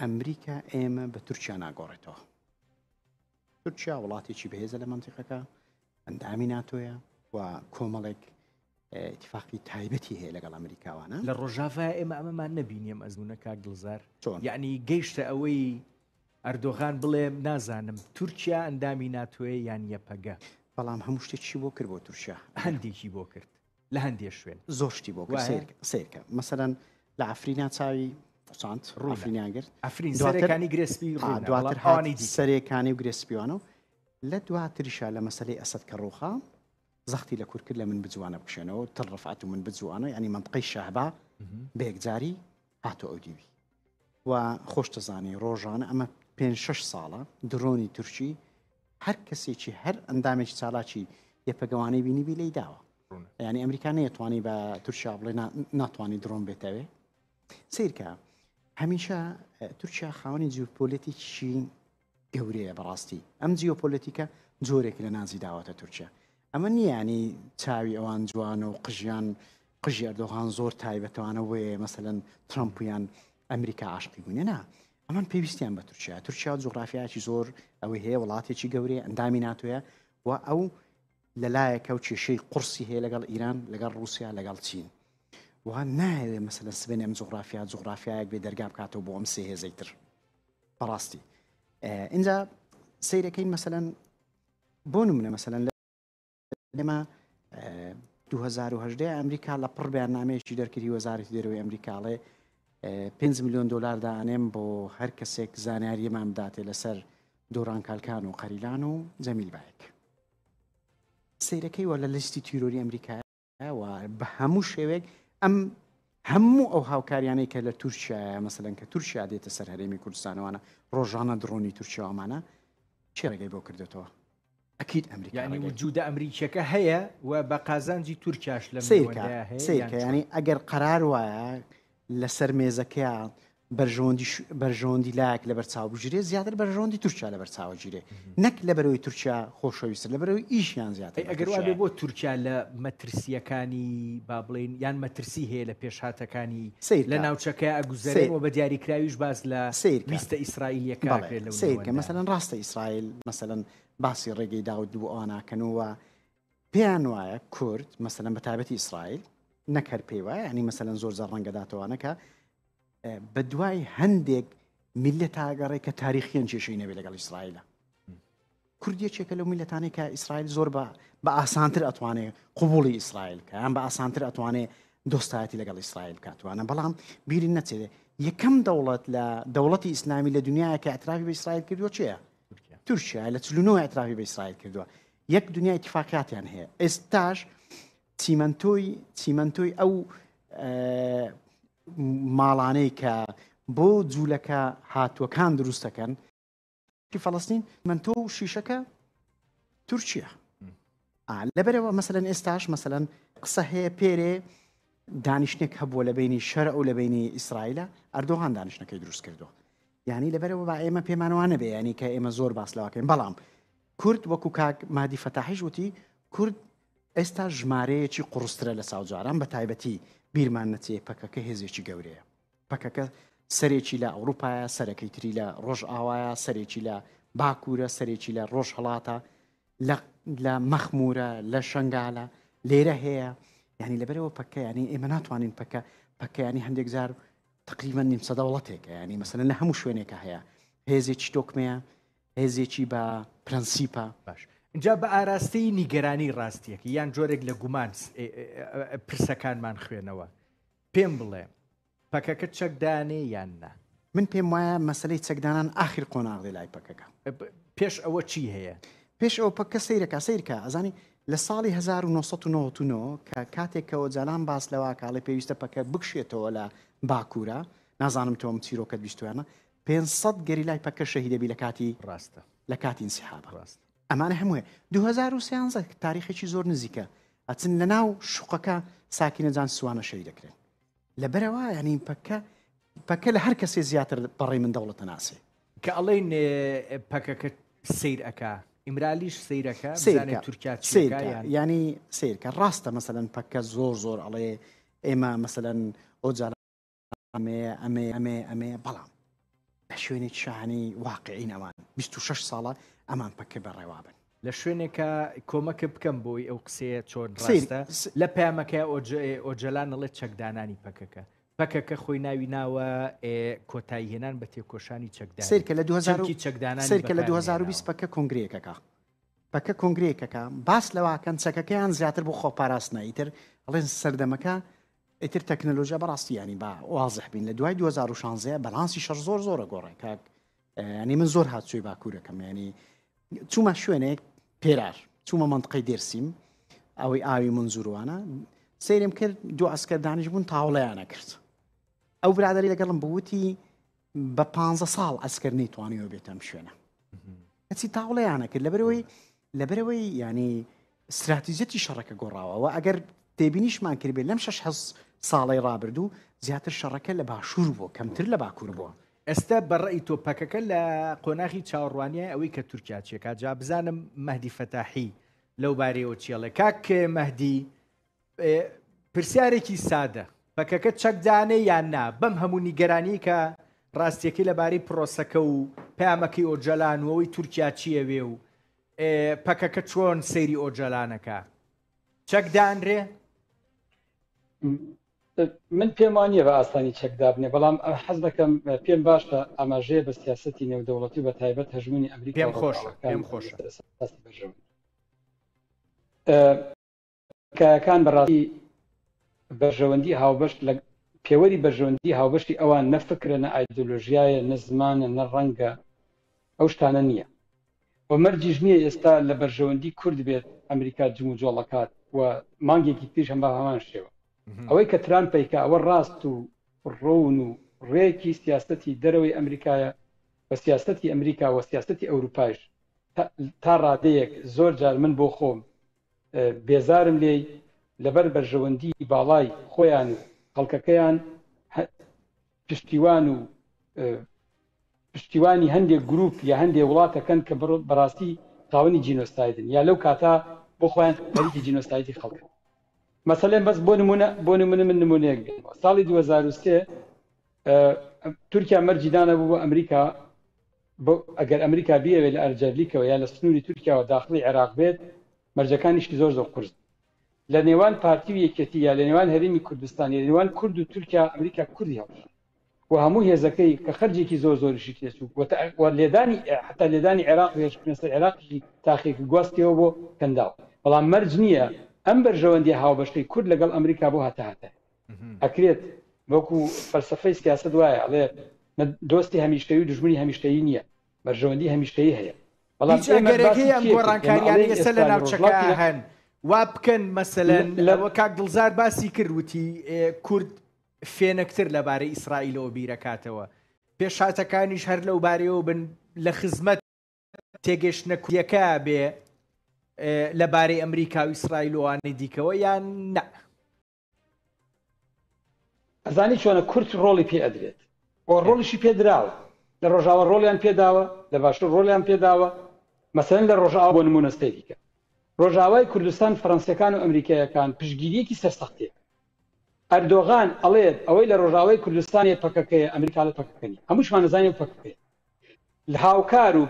ئەمریکا ئێمە بە تورکیا ناگۆڕێتەوە. تورکیا وڵاتێکی بەهێزە لە منتیقەکە، ئەندامی ناتۆیە و کۆمەڵێک اتفاقی تایبەتی هەیە لەگەڵ ئەمریکاوانە. لە ڕۆژاڤە ئێمە ئەمەمان نەبینیم ئەزمونە کاک دڵزار، چۆن؟ یعنی گەیشتە ئەوەی ئەردۆغان بڵێ نازانم تورکیا ئەندامی ناتۆیە یان یەپەگە، بەڵام هەموو شتێکی بۆ کرد بۆ تورکیا، هەندێکی بۆ کرد لە هەندێک شوێن زۆر شتی بۆ کرد. سیرکە مەسەرەن لە ئەفرینا چاوی سانت ڕوافرینیان کرد، ئەفرین سەرەکانی گرێسپی دواتر سەرەکانی و گرێسپیوانە و لە دواتریشا لە مەسلەی ئەسەد کە ڕووخا زەختی لە کورد کرد لە من بجوانە بکشێنەوە تڕفعات و من بجوانە، ینی منطقەی شەهبا بێکجاری هاتۆ ئەو دیوی و خۆشتەزانی ڕۆژانە ئەمە 5-6 ساڵە درۆنی تورکی هەر کەسێکی هەر ئەندامێکی چالاکی یەپەگەوانەی بینی بی لی داوە، ینی ئەمریکا نەیەتوانی بە تورکیا بڵێ ناتوانانی درۆن بێتەوێ. سیرکە هەمیشە تورکیا خاوەنی جیۆپۆلیتیکی گەورەیە بەڕاستی، ئەم جیۆپۆلیتیکە جۆرێک لە نازی داوەتە تورکیا. ئەمە نییانی چاوی ئەوان جوان و قژی ئەردۆغان زۆر تایبەتەوانە وێ مەسەلەن ترامپیان ئەمریکا عاشقی بوونێ نا، ئەمان پێویستیان بە تورکیا. تورکیا جوغرافیاکی زۆر ئەوەی هەیە، وڵاتێکی گەورەیە، ئەندامی ناتۆیە و ئەو لەلایەکە و کێشەی قورسی هەیە لەگەڵ ئیران، لەگەڵ رووسیا، لەگەڵ چین و نایەوێ مەسەلەن سبێنێ ئەم جوغرافیایەک بێ دەرگا بکاتەوە بۆ ئەم سێ هێزەی تر بەڕاستی. اینجا سیرەکەین مەسەلەن بۆ نمونە مەسەلەن لەمە 2010 ئەمریکا لە پڕ بەیاننامەیەکی دەرکردی وەزارەتی دەرەوەی ئەمریکاڵێ 5 میلیۆن دلار دانێم بۆ هەر کەسێک زانیاریەمان بداتێ لەسەر دۆڕانکالکان و قەریلان و جەمیل بایەک. سیرەکەی وە لە لیستی تیرۆری ئەمریکایە و بە هەموو شێوێک ئەم هەموو ئەو هاوکاریانەی کە لە تورکیایە مەسەلەن کە تورکیا دێتە سەر هەرێمی کوردستانەوەوانە ڕۆژانە درۆنی تورکیاوامانە چێ ڕێگەی بۆ کردێتەوە؟ ئەکید ئەمریکا ینی وجودە ئەمریکیەکە هەیە و بە قازانجی تورکیاش لە سیرکە ینی ئەگەر قەرار وایە لەسەر مێزەکەیە بەرژۆندی لایەک لە بەرچاو بژێ زیاتر بەرژۆندی تورکیا لە بەرچاوە گیرێ، نەک لە بەرەوەی تورکیا خۆشەویستە لە بەرەوەی ئیشیان زیاتر. ئەگەر وابێ بۆ تورکیا لە مەترسیەکانی با بڵێن یان مەترسی هەیە لە پێشهاتەکانی لە ناوچەکە ئەگوزارێنەوە بە دیاریکراویش باز لە ویستە ئیسرائیلەکە سیرکە مەسەلەن ڕاستە ئیسرائیل مەسەلەن باسی ڕێگەی داوت بۆ ئەواناکەنەوە پێیان وایە کورد مەسەلەن بە تایبەتی ئیسرائیل نەکەر پێی وایە، ینی مەسەلەن زۆر جار ڕەنگەداتەوانەکە بە دوای هەندێک میلەت ئاگەڕێ کە تاریخیان کێشەی نەبێ لەگەڵ ئیسرائیلە. کوردیەکێکە لەو میلەتانەی کە ئیسرائیل زۆر بە ئاسانتر ئەتوانێ قوبوڵی ئیسرائیل کە یان بە ئاسانتر ئەتوانێ دۆستایەتی لەگەڵ ئیسرائیل کاتوانە، بەڵام بیری نەچێت یەکەم دەوڵەت لە دەوڵەتی ئیسلامی لە دنیاە کە ئەترافی بە ئیسرائیل کردووە چییە؟ تورکیا لە 49 ئەترافی بە ئیسرائیل کردووە، یەک دنیای اتفاقیاتیان هەیە. ئێستاش چیمەنتۆی ئەو ماڵانەی کە بۆ جوولەکە هاتووەکان دروستەکەن فەڵەستین منتۆ و شیشەکە تورکیا. لەبەرەوە مەسەلەن ئێستاش مەسەلەن قسە هەیە پێرێ دانیشتێک هەبووە لە بینی شەرع و لە بینی ئیسرائیلە، ئەردۆغان دانیشتەکەی دروست کردووە. یعنی لەبەرەوە با ئێمە پێمانوانە بێ ینی کە ئێمە زۆر باس لەواکەین، بەڵام کورد وەکو کاک مادی فەتاحیش وتی کورد ئێستا ژمارەیەکی قوڕسترە لە ساوجاران، بە تایبەتی بیرمان نەچێ پەکەکە هێزێکی گەورەیە، پەکەکە سەرێکی لە ئەوروپایە، سەرەکەی تری لە ڕۆژ ئاوایە، سەرێکی لە باکوورە، سەرێکی لە ڕۆژ هەڵاتە، لە مەخمورە، لە شنگالە لێرە هەیە. ینی لەبەرەوە پەکە ینی ئێمە ناتوانین پەکەیانی هەندێک جار تقریبا نیم سەدە وڵاتێکە، ینی مەسەلەن لە هەموو شوێنێکە هەیە، هێزێکی تۆکمەیە، هێزێکی بە پرەنسیپە. باش اینجا بە ئاراستەی نیگەرانی ڕاستیەکە یان جۆرێک لە گومان پرسەکانمان خوێنەوە پێم بڵێ پەکەکە چەکدانێ یان نا؟ من پێم وایە مەسلەی چەکدانان ئاخر قۆناغی لای پەکەکە. پێش ئەوە چی هەیە؟ پێش ئەو پەکە سیرکە ئەزانی لە ساڵی 1999 کە کاتێکەوە جالان باس لەوە کاڵی پێویستە پەکە بکشێتەوە لە باکوورە، نازانم تۆم چیرۆکەت بیستوانە 500 گەریلای پەکە شەهیدەبی لە کاتی ڕاستە لە کاتی انسحابە. ئەمانە هەمووە 2013 تاریخێکی زۆر نزیکە ئەچن لە ناو شوقەکە ساکینەجان سوانە شەهید دەکرێن. لەبەرەوە ینی پەکە لە هەر کەسێ زیاتر بەڕێ من دەوڵەتە ناسێ کە ئەڵێن پەکەکە سیر ئەکا ئیمرالیش سیرەکە تورکیا ینی سیرکە ڕاستە مەسەلەن پەکە زۆر ئەڵێ ئێمە مەسەلەن ئۆجار ئەمێ بەڵام شوێنێک شانی واقعین ئەوان 26 ساڵە ئەمان پەکە بەڕێوابن لە شوێنێکە کۆمەکە بکەم بۆی ئەو قسەیە چۆن ڕاستە لە پامەکە ئۆجلان ئەڵێت چەکدانانی پەکەکە پەکەکە خۆی ناوی ناوە کۆتایی هێنان بە تێکۆشانی چەکدان سیرکە لە 2020 پەکە کۆنگرێکەکە پەکە کۆنگرێکەکە باس لەواکەن چەکەکەیان زیاتر بۆ خۆپاراستنە ئیتر ئەڵێن سەردەمەکە ئیتر تەکنەلۆژیا بەڕاستیانی با وازح بین لە دوای 2016 بەلانسی شەڕ زۆرە گۆڕێ کاک ینی من زۆر هاتچووی باکوورەکەم ینی چوومە شوێنێک پێرار چوومە منطقەی دێرسیم ئەوەی ئاوی منزوروانە سیرم کرد دو ئەسکەر دانیش بوون تاوڵەیانە کرد ئەو برادری لەگەڵم بوتی بە 15 ساڵ ئەسکەر نەیتوانیەوە بێتم شوێنە هەچی تاوڵەیانە کرد لەبەرەوەی ینی استراتیژەتی شەڕەکە گۆڕاوەوە ئەگەر تێبینیشمان کرد بێت لەم 6 ساڵی ڕابردوو زیاتر شەڕەکە لە باشوور بووە کەمتر لە باکوور بووە ئێستا بەڕێی تۆ پەکەکە لە قۆناغی چاوەڕوانیە ئەوەی کە تورکیا چێکا جا بزانم مەهدی فەتاحی لەو بارەیەوە چێڵێ کاک مەهدی پرسیارێکی سادە پەکەکە چەکدانێ یان نا بەم هەموو نیگەرانی کە ڕاستیەکەی لەبارەی پرۆسەکە و پامەکەی ئۆجەلان و ئەوەی تورکیا چیەوێ و پەکەکە چۆن سەیری ئۆجەلانەکە چەکدانرێ من پێم وانییە بە ئاسانی چەکدابنێ بەڵام حەز دەکەم پێم باشە ئاماژەیە بە سیاسەتی نێودەوڵەتی بە تایبەت هەژمونی ئەمریکا پێم خۆشە کایەکان بەڕاستی بەرژەوەندی هاوبەشت لە پێوەری بەرژەوەندی هاوبەشتی ئەوان نەفکرە نە ئایدۆلۆژیایە نە زمانە نە ڕەنگە ئەو شتانە نییە و مەرجیش نییە ئێستا لە بەرژەوەندی کورد بێت ئەمریکا جم و جۆڵەکات و مانگێکی پیش هەم بە هەمان شێوە ئەوەی کە ترامپیکە ئەوە ڕاست و ڕۆون و ڕێکی سیاسەتی دەرەوەی ئەمریکایە بە سیاسەتی ئەمریکا و سیاسەتی ئەوروپایش تا ڕادەیەک زۆر جار من بۆ خۆم بێزارم لێی لەبەر بەرژەوەندی باڵای خۆیان و خەڵکەکەیان پشتیوانی هەندێک گروپ یا هەندێک وڵاتەکەن کە بەڕاستی خاوەنی جینۆستایدن یا لەو کاتا بۆ خۆیان خەریکی جینۆستایدی خەڵکە مەسەلەن بەس بۆ نمونە من نمونەیەک بێنەوە ساڵی 2023 تورکیا مەرجیدانە بوو بۆ ئەمریکا ئەگەر ئەمریکا بیەوێت لە ئەرجەبلیکەوە یا لە سنووری تورکیاوە داخلی عێراق بێت مەرجەکانیشتی زۆر قورس لە نێوان پارتی و یەکێتی یا لە نێوان هەرێمی کوردستان یا لە نێوان کورد و تورکیا ئەمریکا کوردی هەڵ و هەموو هێزەکەی کە خەرجێکی زۆریشی تێچوو لێدانی حتا لێدانی عێراق هێشکنەسەر عێراقی تاخێکی گواستیەوە بۆ کەنداو بەڵام مەرج نییە ئەم بەرژەوەندی هاوبەشتەی کورد لەگەڵ ئەمریکا بۆ هاتە ئەکرێت وەکو فەلسەفەی سیاسەت وایە ئەڵێ دۆستی هەمیشتەیی و دژمنی هەمیشتەیی نییە بەرژەوەندی هەمیشتەیی هەیە بەڵام ئەگەرەکەی ئەم گۆڕانکاریانە ئێستا لە ناوچەکە هەن وا بکەن مەسەلەن لەوە کاک دڵزار باسی کردوتی کورد فێنەکتر لەبارەی ئیسرائیلەوە بیرەکاتەوە پێشاتەکانیش هەر لەو بارەیەوە بن لە خزمەت تێگەشتنە کوردیەکە بێ لەبارەی ئەمریکا و ئیسرائیلوانی دیکەوە یان نە ئەزانی چۆنە کورد ڕۆڵی پێ ئەدرێت بۆ ڕۆڵیشی پێدراوە لە ڕۆژاوە ڕۆڵیان پێداوە لە باشتر ڕۆڵیان پێداوە مەسەلەن لە ڕۆژاوە بۆ نمونەستەی دیکە ڕۆژاوای کوردستان فەڕەنسیەکان و ئەمریکایەکان پشگیریەکی سەرسەختەیە ئەردۆغان ئەڵێت ئەوەی لە ڕۆژاوای کوردستانی پەکەکەیە ئەمریکا لە پەکەکەنی هەمووشمان نەزانێت پەکەکەیە لە هاوکار و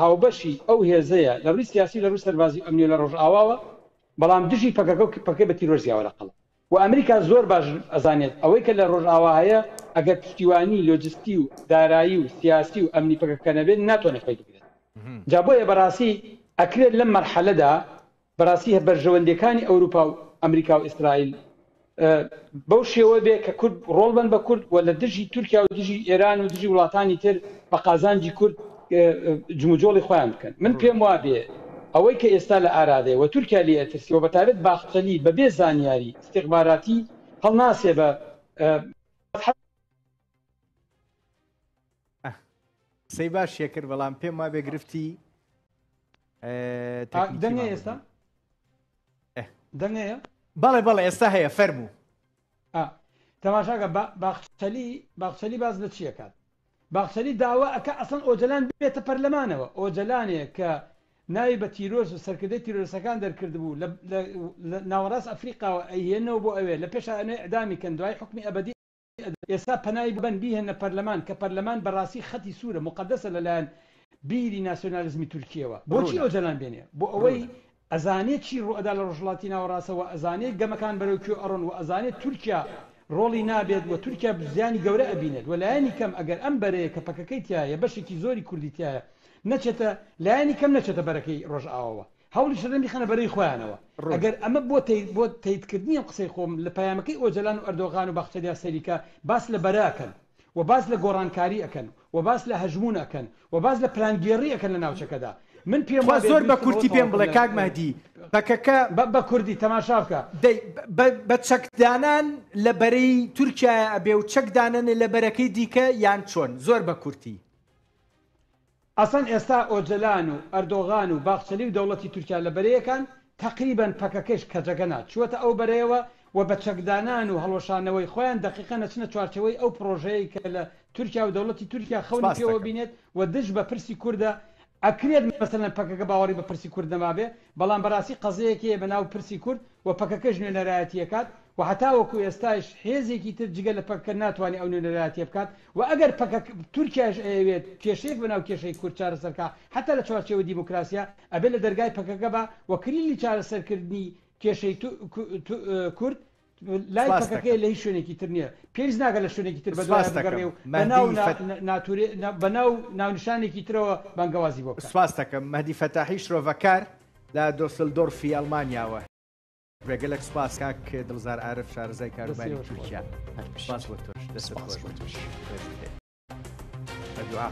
هاوبەشی ئەو هێزەیە لە ڕووی سیاسی لە ڕووی سەربازی ئەمنی لە ڕۆژئاواوە بەڵام دژی پەکەکە بە تیرۆژیاوە لەقەڵ و ئەمریکا زۆر باش ئەزانێت ئەوەی کە لە ڕۆژئاوا هەیە ئەگەر پشتیوانی لۆجستی و دارایی و سیاسی و ئەمنی پەکەکە نەبێت ناتوانێت پەی بگرێت جا بۆیە بەڕاستی ئەکرێت لەم مەرحەلەدا بەڕاستی بەرژەوەندەکانی ئەوروپا و ئەمریکا و ئیسرائیل بەو شێوە بێ کە کورد ڕۆڵ بن بە کورد و لە دژی تورکیا و دژی ئێران و دژی وڵاتانی تر بە قازانجی کورد جموجۆڵی خۆیان بکەن من پێم وا بێ ئەوەی کە ئێستا لە ئارادەیە و تورکیا لێ ئەترسیەوە بەتابێت باخچەلی بەبێ زانیاری استیخباراتی هەڵناسێ بە سەی باشیە کرد بەڵام پێم وا بێ گرفتی دەنگە ئێستا دەنگەیە بەڵێ ئێستا هەیە فەرموو تەماشاکە باخچەلی باز لە چیەکات باخچەلی داوا ئەکە ئەسڵ ئۆجەلان بێتە پەرلەمانەوە ئۆجەلانێک کە ناوی بە تیرۆز و سەرکردەی تیرۆرسەکان دەرکردبوو لە ناوەڕاست ئەفریقاوە ئەیهێنەوە بۆ ئەوێ لە پێش ئەدامی کەن دوای حکمی ئەبدی ئێستا پەنای ببەن بیهێنە پەرلەمان کە پەرلەمان بەڕاستی خەتی سوورە مقدسە لەلایەن بیری ناسیۆنالیزمی تورکیەوە بۆچی ئۆجەلان بێنێ بۆ ئەوەی ئەزانێت چی ڕوئەدا لە ڕۆژهەڵاتی ناوەڕاستەوە ئەزانێت گەمەکان بەرەو کوێ ئەڕۆن و ئەزانێت تورکیا ڕۆڵی نابێت و تورکیا زیانی گەورە ئەبینێت و لایەنی کەم ئەگەر ئەم بەرەیە کە پەکەکەی تایە بەشێکی زۆری کوردی تایە نەچێتە لایەنی کەم نەچێتە بەرەکەی ڕۆژئاوەوە هەوڵی شەرەمی خەنە بەرەی خۆیانەوە ئەگەر ئەمە بۆ تاییدکردنی قسەی خۆم لە پەیامەکەی ئۆجەلان و ئەردۆغان و باخچەدیا سەریکا باس لە بەراکەن و باس لە گۆڕانکاری ئەکەن و باس لە هەژمون ئەکەن و باس لە پلانگێڕی ئەکەن لە ناوچەکەدا من پێم زۆر بە کورتی پێم بڵێ کاک مەهدی پەکەکە بە کوردی تەماشا بکە بە چەکدانان لە بەرەی تورکیا ئەبێ و چەکدانن لە بەرەکەی دیکە یان چۆن زۆر بە کورتی ئەسەن ئێستا ئۆجەلان و ئەردۆغان و باخچەلی و دەوڵەتی تورکیا لە بەرەیەکان تقریبا پەکەکەش کەجەگەنا چوەتە ئەو بەرەیەوە و بە چەکدانان و هەڵۆشانەوەی خۆیان دقیقا نەچنە چوارچەوەی ئەو پرۆژەیە کە لە تورکیا و دەوڵەتی تورکیا خەونی پێوە بینێت و دژ بە پرسی کووردە ئەکرێت مەسەلەن پەکەکە باوەڕی بە پرسی کورد نەمابێ بەڵام بەڕاستی قەزەیەکەیە بە ناو پرسی کورد و پەکەکەش نوێنەرایەتیەکات و هەتاوەکو ئێستاش هێزێکی تر جگە لە پەکەکە ناتوانێت ئەو نوێنەرایەتیە بکات و ئەگەر تورکیاش ئەوێت کێشەیەک بە ناو کێشەی کورد چارەسەرکە حتا لە چوارچێوە دیموکراسیا ئەبێت لە دەرگای پەکەکە بە و کلیلی چارەسەرکردنی کێشەی کورد لای پەکەکەی لە هیچ شوێنێکی تر نییە پێویست ناگە لە شوێنێکی تر بەدوێ و بەناو ناونشانێکی ترەوە بانگەوازی بۆ سواز دەکەم مەهدی فەتاحی شرۆڤەکار لە دۆسلدۆرفی ئەڵمانیاوە ڕێگەلێک سپاس کاک دڵزار عارف شارەزای کاروباری تورکیا سپاس بۆ تۆش دەست بۆ تۆش بەدوعا